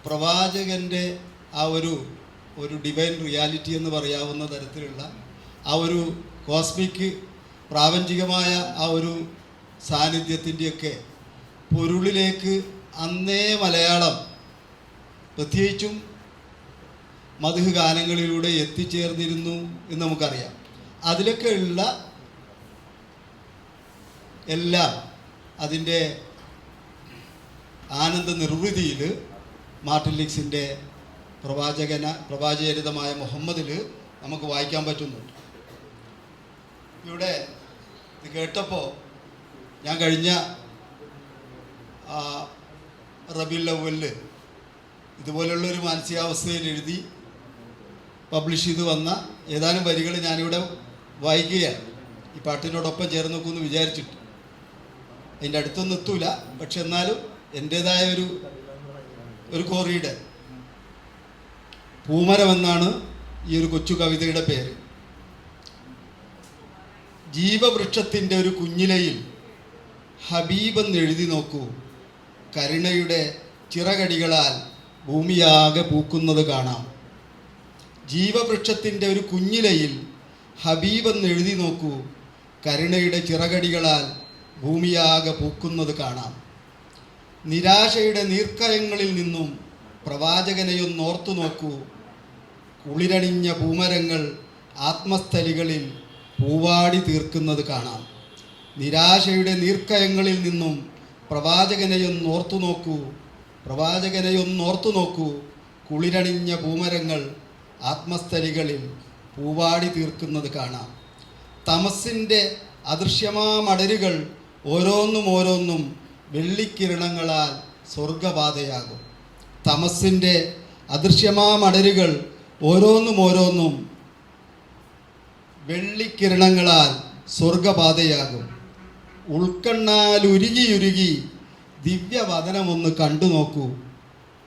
പ്രവാചകൻ്റെ ആ ഒരു ഡിവൈൻ റിയാലിറ്റി എന്ന് പറയാവുന്ന തരത്തിലുള്ള ആ ഒരു കോസ്മിക് പ്രാപഞ്ചികമായ ആ ഒരു സാന്നിധ്യത്തിൻ്റെയൊക്കെ പൊരുളിലേക്ക് അന്നേ മലയാളം പ്രത്യേകിച്ചും മധു ഗാനങ്ങളിലൂടെ എത്തിച്ചേർന്നിരുന്നു എന്ന് നമുക്കറിയാം. അതിലൊക്കെ ഉള്ള എല്ലാം അതിൻ്റെ ആനന്ദ നിർവൃതിയിൽ മാർട്ടിൻ ലിങ്സിൻ്റെ പ്രവാചകരിതമായ മുഹമ്മദിൽ നമുക്ക് വായിക്കാൻ പറ്റുന്നുണ്ട്. ഇവിടെ ഇത് കേട്ടപ്പോൾ ഞാൻ കഴിഞ്ഞ റബീഉൽ അവ്വലിൽ ഇതുപോലുള്ളൊരു മാനസികാവസ്ഥയിൽ എഴുതി പബ്ലിഷ് ചെയ്ത് വന്ന ഏതാനും വരികൾ ഞാനിവിടെ വായിക്കുകയാണ്. ഈ പാട്ടിനോടൊപ്പം ചേർന്ന് നോക്കുമെന്ന് വിചാരിച്ചിട്ട്. അതിൻ്റെ അടുത്തൊന്നും എത്തൂല, പക്ഷെ എന്നാലും എൻ്റേതായ ഒരു കോറിയുടെ പൂമരമെന്നാണ് ഈ ഒരു കൊച്ചു കവിതയുടെ പേര്. ജീവവൃക്ഷത്തിൻ്റെ ഒരു കുഞ്ഞിലയിൽ ഹബീബെന്ന് എഴുതി നോക്കൂ, കരുണയുടെ ചിറകടികളാൽ ഭൂമിയാകെ പൂക്കുന്നത് കാണാം. ജീവവൃക്ഷത്തിൻ്റെ ഒരു കുഞ്ഞിലയിൽ ഹബീബെന്ന് എഴുതി നോക്കൂ, കരുണയുടെ ചിറകടികളാൽ ഭൂമിയാകെ പൂക്കുന്നത് കാണാം. നിരാശയുടെ നീർക്കയങ്ങളിൽ നിന്നും പ്രവാചകനെയൊന്നോർത്തു നോക്കൂ, കുളിരണിഞ്ഞ പൂമരങ്ങൾ ആത്മസ്ഥലികളിൽ പൂവാടി തീർക്കുന്നത് കാണാം. നിരാശയുടെ നീർക്കയങ്ങളിൽ നിന്നും പ്രവാചകനെയൊന്നോർത്തു നോക്കൂ, കുളിരണിഞ്ഞ പൂമരങ്ങൾ ആത്മസ്ഥലികളിൽ പൂവാടി തീർക്കുന്നത് കാണാം. തമസിൻ്റെ അദൃശ്യമാമടരുകൾ ഓരോന്നും വെള്ളിക്കിരണങ്ങളാൽ സ്വർഗപാതയാകും. തമസിൻ്റെ അദൃശ്യമാമടരുകൾ ഓരോന്നും വെള്ളിക്കിരണങ്ങളാൽ സ്വർഗപാതയാകും. ഉൾക്കണ്ണാൽ ഉരുകിയുരുകി ദിവ്യവദനമൊന്ന് കണ്ടു നോക്കൂ.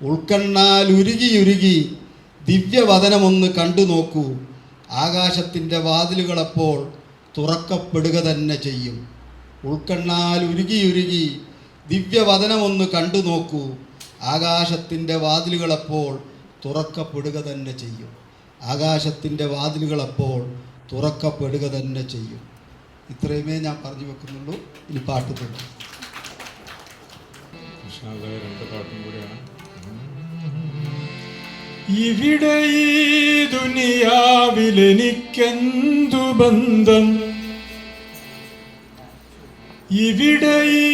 ഉൾക്കണ്ണാൽ ഉരുകിയുരുകി ദിവ്യവദനമൊന്ന് കണ്ടു നോക്കൂ. ആകാശത്തിൻ്റെ വാതിലുകളപ്പോൾ തുറക്കപ്പെടുക തന്നെ ചെയ്യും. ഉൾക്കണ്ണാൽ ഉരുകിയുരുകി ദിവ്യവദനമൊന്ന് കണ്ടു നോക്കൂ. ആകാശത്തിൻ്റെ വാതിലുകളപ്പോൾ തുറക്കപ്പെടുക തന്നെ ചെയ്യും. ആകാശത്തിൻ്റെ വാതിലുകളപ്പോൾ തുറക്കപ്പെടുക തന്നെ ചെയ്യും. ഇത്രയുമേ ഞാൻ പറഞ്ഞു വെക്കുന്നുള്ളൂ. ഇനി പാട്ട് തുടങ്ങും. രണ്ട് പാട്ടും കൂടിയാണ്. ഇവിടെ ഈ ദുനിയാവിലെനിക്കെന്തു ബന്ധം, ഇവിടെ ഈ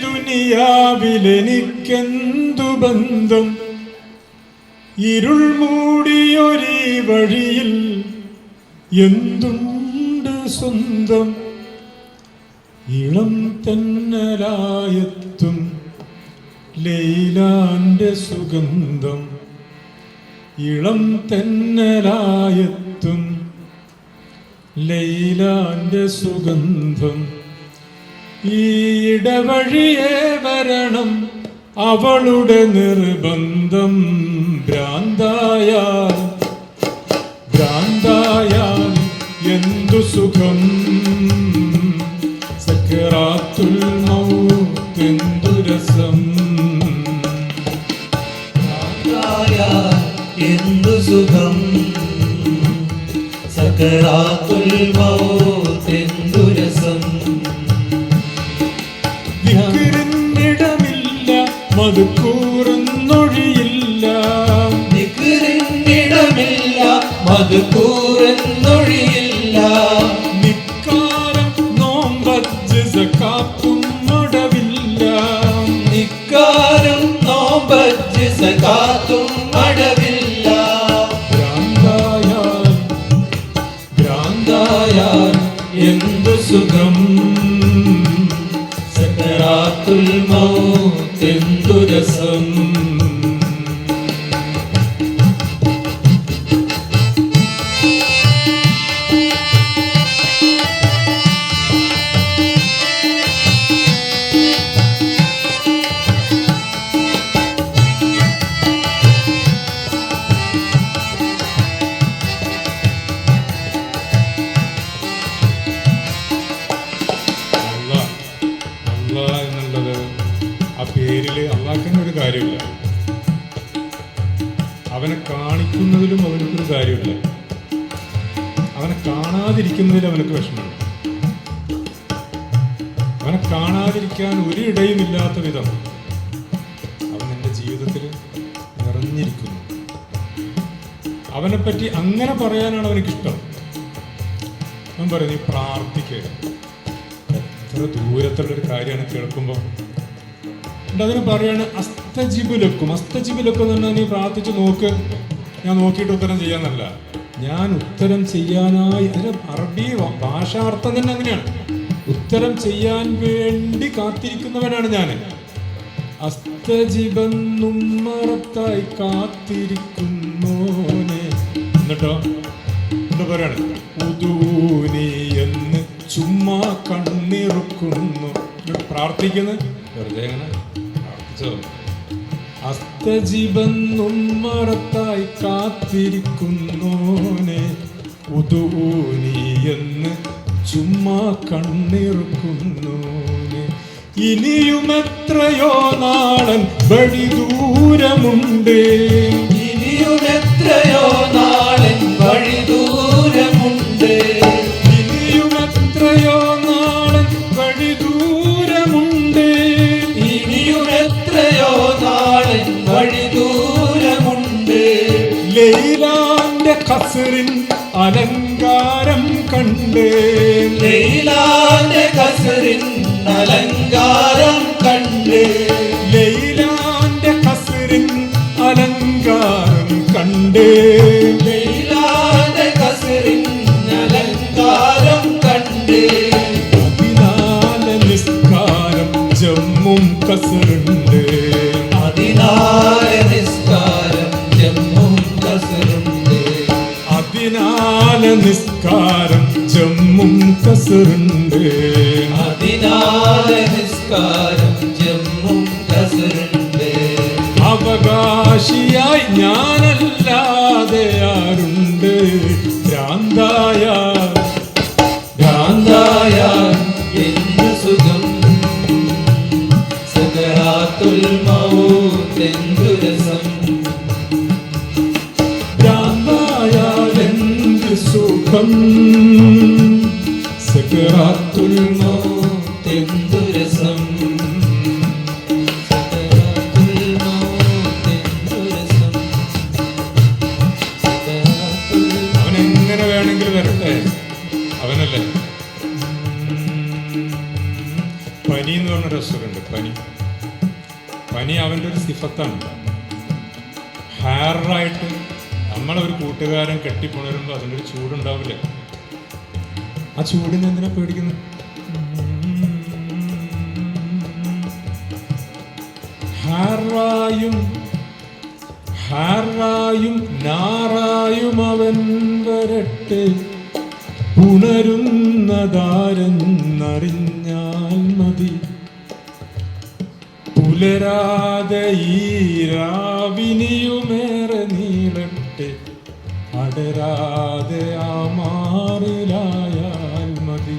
ദുനിയാവിലെനിക്കെന്തു ബന്ധം, ഇരുൾ മൂടിയൊരീ വഴിയിൽ എന്തുണ്ട് സ്വന്തം, ഇളം തെന്നലായെത്തും ലൈലാന്റെ സുഗന്ധം, ഇളം തെന്നലായെത്തും ലൈലാന്റെ സുഗന്ധം, ഈ ഇടവഴിയെ വരണം അവളുടെ നിർബന്ധം, ഭ്രാന്തായാൽ ഭ്രാന്തായാൽ എന്തു സുഖം, സക്കറാത്തുൽ മൗത്തെന്തു രസം, എന്തു സുഖം, സക്കറാത്തുൽ മൗത്തെന്തു രസം. ദിക്റിനിടമില്ല മദ്കൂറെന്നൊഴിയില്ല, ദിക്റിനിടമില്ല മദ്കൂറെന്നൊഴിയില്ല, നിക്കാരം നോമ്പജ്ജ് സകാത്തും അടവില്ല, നിക്കാരം നോമ്പജ്ജ് സകാത്തും അടവില്ല, ഭ്രാന്തായാൽ ഭ്രാന്തായാൽ എന്തു സുഖം, സക്കറാത്തുൽ മൗത്തെന്തു രസം. അള്ളാഹ്ക്കിനൊരു കാര്യമില്ല, അവനെ കാണിക്കുന്നതിലും അവനക്കൊരു കാര്യമില്ല, അവനെ കാണാതിരിക്കുന്നതിൽ അവനക്ക് വിഷമമുണ്ട്. അവനെ കാണാതിരിക്കാൻ ഒരിടയുമില്ലാത്ത വിധം അവൻ എൻ്റെ ജീവിതത്തിൽ നിറഞ്ഞിരിക്കുന്നു. അവനെപ്പറ്റി അങ്ങനെ പറയാനാണ് അവനക്കിഷ്ടം. അവൻ പറയും, നീ പ്രാർത്ഥിക്കുക. എത്ര ദൂരത്തുള്ളൊരു കാര്യമാണ് കേൾക്കുമ്പോൾ. അതിന് പറയാണ് അസ്തജിബുലക്കും. അസ്തജിബുലക്കും എന്ന് പറഞ്ഞാൽ നീ പ്രാർത്ഥിച്ച് നോക്ക്, ഞാൻ നോക്കിയിട്ട് ഉത്തരം ചെയ്യാന്നല്ല, ഞാൻ ഉത്തരം ചെയ്യാനായി. അതിന് അറബി ഭാഷാർത്ഥം തന്നെ അങ്ങനെയാണ്. ഉത്തരം ചെയ്യാൻ വേണ്ടി കാത്തിരിക്കുന്നവനാണ് ഞാൻ. അസ്തജിബെന്നും മറത്തായി കാത്തിരിക്കുന്നോനെ. എന്നിട്ടോ എന്താ പറയാണ്, ഉദൂനി എന്ന് ചുമ്മാ കണ്ണിറുക്കുന്നു. പ്രാർത്ഥിക്കുന്നത് വെറുതെ അങ്ങനെ പ്രാർത്ഥിച്ചോ. അസ്തജിബെന്നും മറത്തായി കാത്തിരിക്കുന്നോനെ, ഉദൂനി എന്ന് ചുമ്മാ കണ്ണിറുക്കുന്നോനെ. ഇനിയും എത്രയോ നാളൻ വഴി ദൂരമുണ്ട്, ഇനിയും എത്രയോ നാളൻ വഴി ദൂരമുണ്ട്, ഇനിയും എത്രയോ നാളൻ വഴി ദൂരമുണ്ട്, ഇനിയും എത്രയോ നാളൻ വഴി ദൂരമുണ്ട്. ലൈലാന്റെ ഖസ്റിൻ അലങ്കാരം കണ്ട്, ലൈലാന്റെ ഖസ്റിൻ അലങ്കാരം കണ്ട്, ലൈലാന്റെ ഖസ്റിൻ അലങ്കാരം കണ്ട്, ലൈലാന്റെ ഖസ്റിൻ അലങ്കാരം കണ്ട്. 14 നിസ്കാരം ജമ്മും ഖസ്റുണ്ട്, 14 നിസ്കാരം ജമ്മും ഖസ്റുണ്ട്, 14 നിസ്കാരം ജമ്മും ഖസ്റുണ്ട്, 14 നിസ്കാരം ജമ്മും ഖസ്റുണ്ട്. അവകാശിയായി ഞാനല്ലാതെ ആരുണ്ട്, ഭ്രാന്തായാൽ ഭ്രാന്തായാൽ എന്തു സുഖം, സകറാത്തുൽ മൗത്ത് മൗത്തെന്തു രസം ഭ്രാന്തായാലെന്ത് സുഖം സക്കറാത്തുൽ മൗത്തെന്തു രസം സകറാത്തുൽ മൗത്തെന്തു രസം സകറാത്തുൽ അവനെങ്ങനെ വേണമെങ്കിലും വരട്ടെ, അവനല്ലേ. പനി എന്ന് പറഞ്ഞൊരു അസുഖമുണ്ട്. പനി അവൻ്റെ ഒരു സിഫത്താണ്. ഹെയറായിട്ട് നമ്മളൊരു കൂട്ടുകാരൻ കെട്ടിപ്പുണരുമ്പോൾ അതിൻ്റെ ഒരു ചൂടുണ്ടാവില്ലേ? ആ ചൂടിന് എന്തിനാ പേടിക്കുന്നത്? ഹാറായും നാറായും അവൻ വരട്ടെ, ഉണരുന്നതാരെന്നറിഞ്ഞാൽ മതി. പുലരാതെ ഈ രാവിനിയുമേറെ നീളട്ടെ, അടരാതെ ആ മാറിലായാൽ മതി.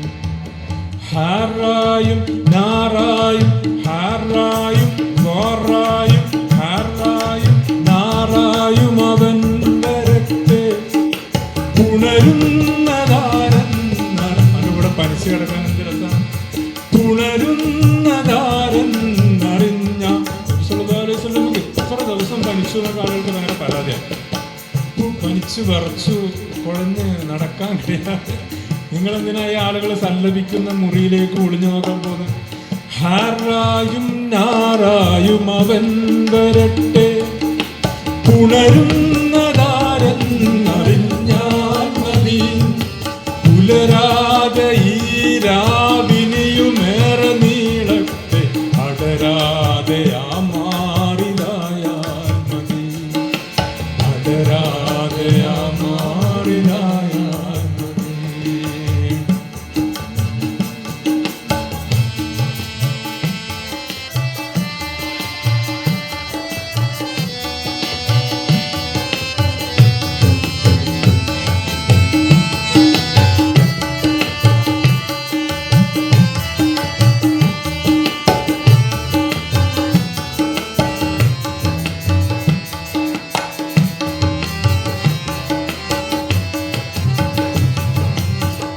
ഹാറായും നാറായും ഹാറായും ഗോറായും ഹാറായും നാറായും അവൻ വരട്ടെ, ഉണരുന്നതാരെന്നാണ്. അതിവിടെ പനിച്ചു കിടക്കാൻ എന്ത് രസമാണ്. ഉണരുന്നതാരെന്നറിഞ്ഞ എത്ര ദിവസം പനിച്ചു എന്നൊക്കെ ആളുകൾക്ക് ഭയങ്കര പരാതിയാണ്. പനിച്ചു വിറച്ചു കുഴഞ്ഞ് നടക്കാൻ കഴിയാതെ നിങ്ങളെന്തിനാ ഈ ആളുകൾ സല്ലപിക്കുന്ന മുറിയിലേക്ക് ഒളിഞ്ഞു നോക്കാൻ പോകുന്നത്? ഹാറായും നാറായും അവൻ വരട്ടെ, ഉണരുന്നതാരെന്നറിഞ്ഞാൽ മതി. പുലരാതെ ഈ രാവിനിയുമേറെ നീളട്ടെ, അടരാതെ ആ മാറിലായാൽ മതി. അടരാതെ ആ മാറിലായാൽ മതി.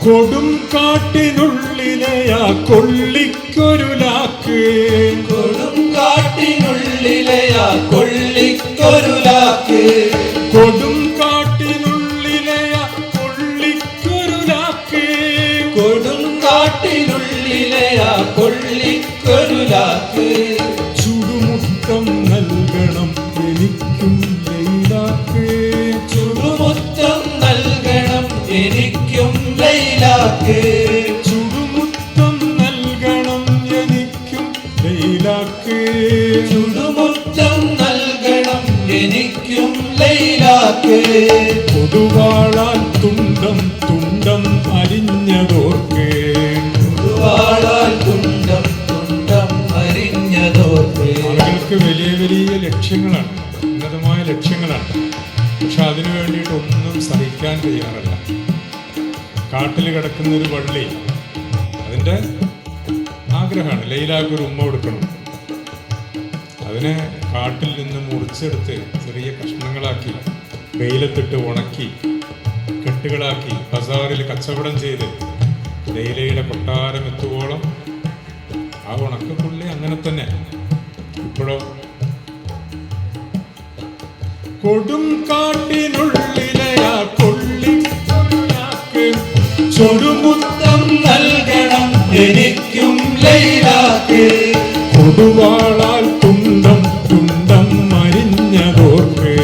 കൊടും കാട്ടിനുള്ളിലെയാ കൊള്ളിക്കൊരു ലാക്ക്, കൊടും കാട്ടിനുള്ളിലെയാ കൊള്ളിക്കൊരു ലാക്ക്, കൊടും കാട്ടിനുള്ളിലെയാ കൊള്ളിക്കൊരു ലാക്ക്, കൊടും കാട്ടിനുള്ളിലെയാ കൊള്ളിക്കൊരു ലാക്ക്. ചുടുമുട്ടം നൽകണം എനിക്കും ലൈലാക്ക്, ചുടുമുത്തം നൽകണം എനിക്കും ലൈലാക്ക്, ചുടുമുട്ടം നൽകണം എനിക്കും ലൈലാക്ക്, ചുടുമുത്തം നൽകണം എനിക്കും ലൈലാക്ക്. കൊടുവാളാൽ തുണ്ടം തുണ്ടം അരിഞ്ഞതോർക്കേ, കൊടുവാളാൽ തുണ്ടം തുണ്ടം അരിഞ്ഞതോർക്കേ. ആളുകൾക്ക് വലിയ വലിയ ലക്ഷ്യങ്ങളാണ്, ഉന്നതമായ ലക്ഷ്യങ്ങളാണ്. പക്ഷെ അതിനു വേണ്ടിയിട്ട് ഒന്നും സഹിക്കാൻ തയ്യാറല്ല. കാട്ടിൽ കിടക്കുന്നൊരു വള്ളി, അതിൻ്റെ ആഗ്രഹമാണ് ലൈലാക്കൊരു ഉമ്മ കൊടുക്കണം. അതിനെ കാട്ടിൽ നിന്ന് മുറിച്ചെടുത്ത് ചെറിയ കഷ്ണങ്ങളാക്കി വെയിലത്തിട്ട് ഉണക്കി കെട്ടുകളാക്കി ബസാറിൽ കച്ചവടം ചെയ്ത് ലൈലയുടെ കൊട്ടാരം എത്തുവോളം ആ ഉണക്കപ്പുള്ളി അങ്ങനെ തന്നെ. ഇപ്പോഴോ കൊടും കാട്ടിനുള്ളിലെയാ കൊള്ളിക്കൊരുലാക്ക്, ചുടുമുത്തം നൽകണം എനിക്കും ലൈലാക്ക്, കൊടുവാളാൽ തുണ്ടം തുണ്ടം അരിഞ്ഞതോർക്കേ,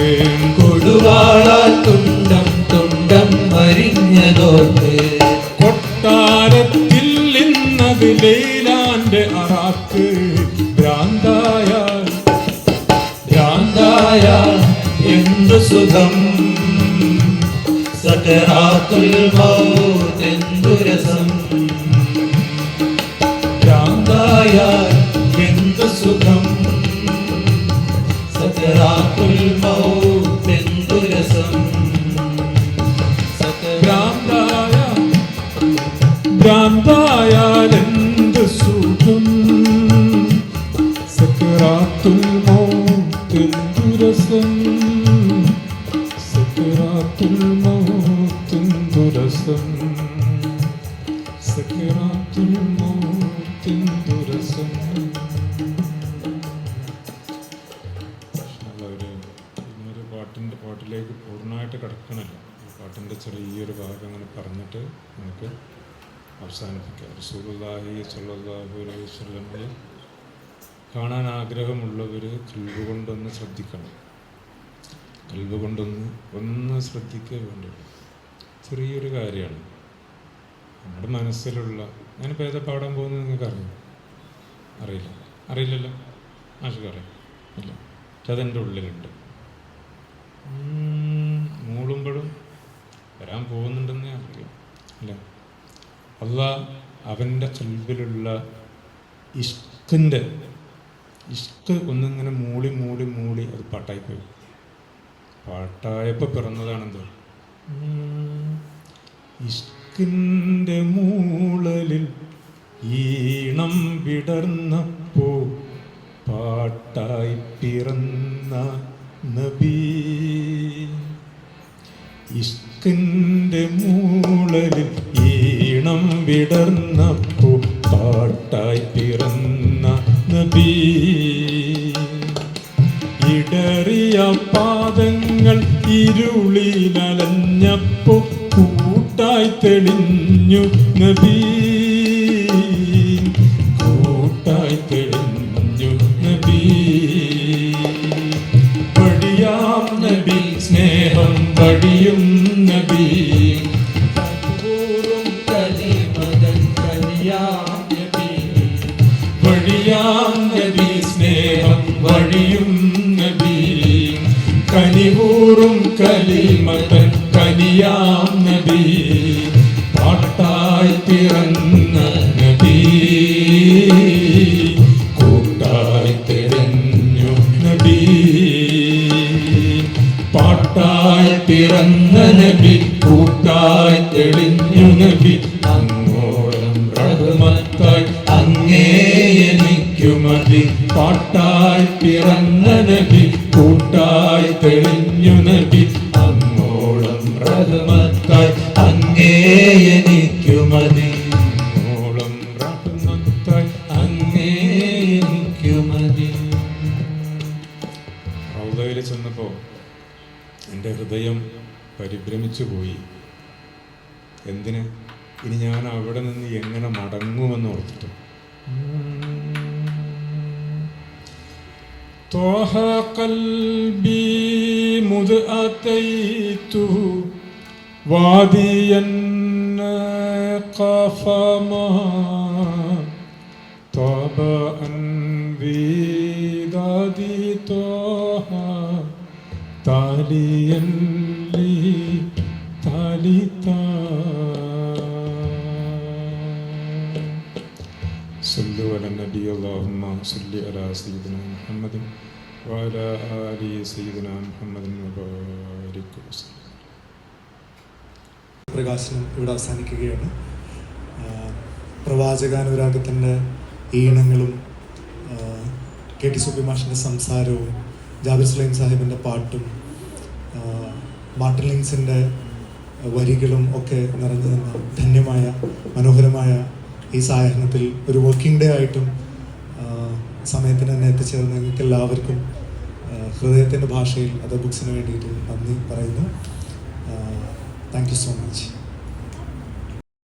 കൊടുവാളാൽ തുണ്ടം തുണ്ടം അരിഞ്ഞതോർക്കേ. കൊട്ടാരത്തിൽ ഇന്നത് ലൈലാന്റെ അറാക്ക്, ഭ്രാന്തായാൽ ഭ്രാന്തായാൽ എന്തു സുഖം, സകറാത്തുൽ മൗത്തെന്തു രസം. ഭ്രാന്തായാൽ എന്തു സുഖം, സകറാത്തുൽ മൗത്തെന്തു രസം. ഭ്രാന്തായാൽ എന്ത് സുഖം, സക്കറാത്തുൽ മൗത്ത് മൗത്തെന്തുരസം സക്കറാത്തുൽ മൗത്തെന്തുരസം സക്കറാത്തുൽ മൗത്തെന്തുരസം. ഇന്നൊരു പാട്ടിലേക്ക് പൂർണ്ണമായിട്ട് കിടക്കണമല്ലോ. പാട്ടിൻ്റെ ചെറിയൊരു ഭാഗം അങ്ങനെ പറഞ്ഞിട്ട് നമുക്ക് അവസാനിപ്പിക്കാം. റസൂലുള്ളാഹി സ്വല്ലല്ലാഹു അലൈഹി വസല്ലമയെ കാണാൻ ആഗ്രഹമുള്ളവർ കൽബ് കൊണ്ടൊന്ന് ശ്രദ്ധിക്കണം. കൽബ് കൊണ്ടൊന്ന് ശ്രദ്ധിക്കുക വേണ്ടിയുള്ളൂ. ചെറിയൊരു കാര്യമാണ്. നമ്മുടെ മനസ്സിലുള്ള, ഞാനിപ്പോൾ ഏതാ പാടാൻ പോകുന്നത് നിങ്ങൾക്ക് അറിയില്ലല്ലോ. ആശുക്ക് അറിയാം ഇല്ല, പക്ഷെ അതെൻ്റെ ഉള്ളിലുണ്ട്. മൂളുമ്പോഴും വരാൻ പോകുന്നുണ്ടെന്നേ അറിയാം അല്ല. അള്ളാഹ് അവൻ്റെ കൽബിലുള്ള ഇഷ്ക് ഒന്നിങ്ങനെ മൂളി അത് പാട്ടായിപ്പോയി. പാട്ടായപ്പോൾ പിറന്നതാണെന്തോ ഇഷ്കിൻ്റെ മൂളലിൽ ഈണം വിടർന്നപ്പോ പാട്ടായി പിറന്ന നബി. ഇഷ്കിൻ്റെ മൂളലിൽ ഈണം വിടർന്നപ്പോ പാട്ടായി പിറന്ന നബി. ഇടറിയ പാദങ്ങൾ ഇരുളിലലഞ്ഞപ്പോ കൂട്ടായി തെളിഞ്ഞു നബി. കൂട്ടായി തെളിഞ്ഞു നബി. വഴിയാം നബി സ്നേഹം വഴിയും നബി. വഴിയാം നബി സ്നേഹം വഴിയും നബി. കനിവൂറും കലിമതൻ കനിയാം നബി. പാട്ടായി പിറന്ന നബി. കൂട്ടായി തെളിഞ്ഞു നബി. പാട്ടായി പിറന്ന നബി. കൂട്ടായി തെളിഞ്ഞു നബി. അങ്ങോളം റഹ്മത്തായി അങ്ങേ എനിക്കുമതി. പാട്ടായി പിറന്ന നബി. കൂട്ടായി തെളിഞ്ഞു നബി. അങ്ങോളം റഹ്മത്തായി അങ്ങേ എനിക്കുമതി. അങ്ങോളം റഹ്മത്തായി അങ്ങേ എനിക്കുമതി. റൗദയിൽ ചെന്നപ്പോൾ എൻ്റെ ഹൃദയം പരിഭ്രമിച്ചു പോയി. എന്തിന്? ഇനി ഞാൻ അവിടെ നിന്ന് എങ്ങനെ മടങ്ങുമെന്ന് ഓർത്തിട്ട്. ത്വഹ ഖൽബി മുദ് അതൈതു വാദിയൻ ഖഫമാ ത്വബ അൻവിദാദി ത്വഹ താലിയൻ ലി താലിതാ. صلوا على النبي اللهم صل على سيدنا محمد وعلى آل سيدنا محمد وبارك وسلم. പ്രകാശനം ഇവിടെ അവസാനിക്കുകയാണ്. പ്രവാചകാനുരാഗത്തിൻ്റെ ഈണങ്ങളും KT സുബി മാഷിൻ്റെ സംസാരവും ജാബിർ സുലൈം സാഹിബിൻ്റെ പാട്ടും മാർട്ടിൻ ലിൻസിൻ്റെ വരികളും ഒക്കെ നിറഞ്ഞു നിന്ന ധന്യമായ മനോഹരമായ ഈ സായാഹ്നത്തിൽ ഒരു വർക്കിംഗ് ഡേ ആയിട്ടും സമയത്തിന് തന്നെ എത്തിച്ചേർന്ന് നിങ്ങൾക്ക് എല്ലാവർക്കും ഹൃദയത്തിൻ്റെ ഭാഷയിൽ അത് ബുക്സിന് വേണ്ടിയിട്ട് നന്ദി പറയുന്നു. Thank you so much.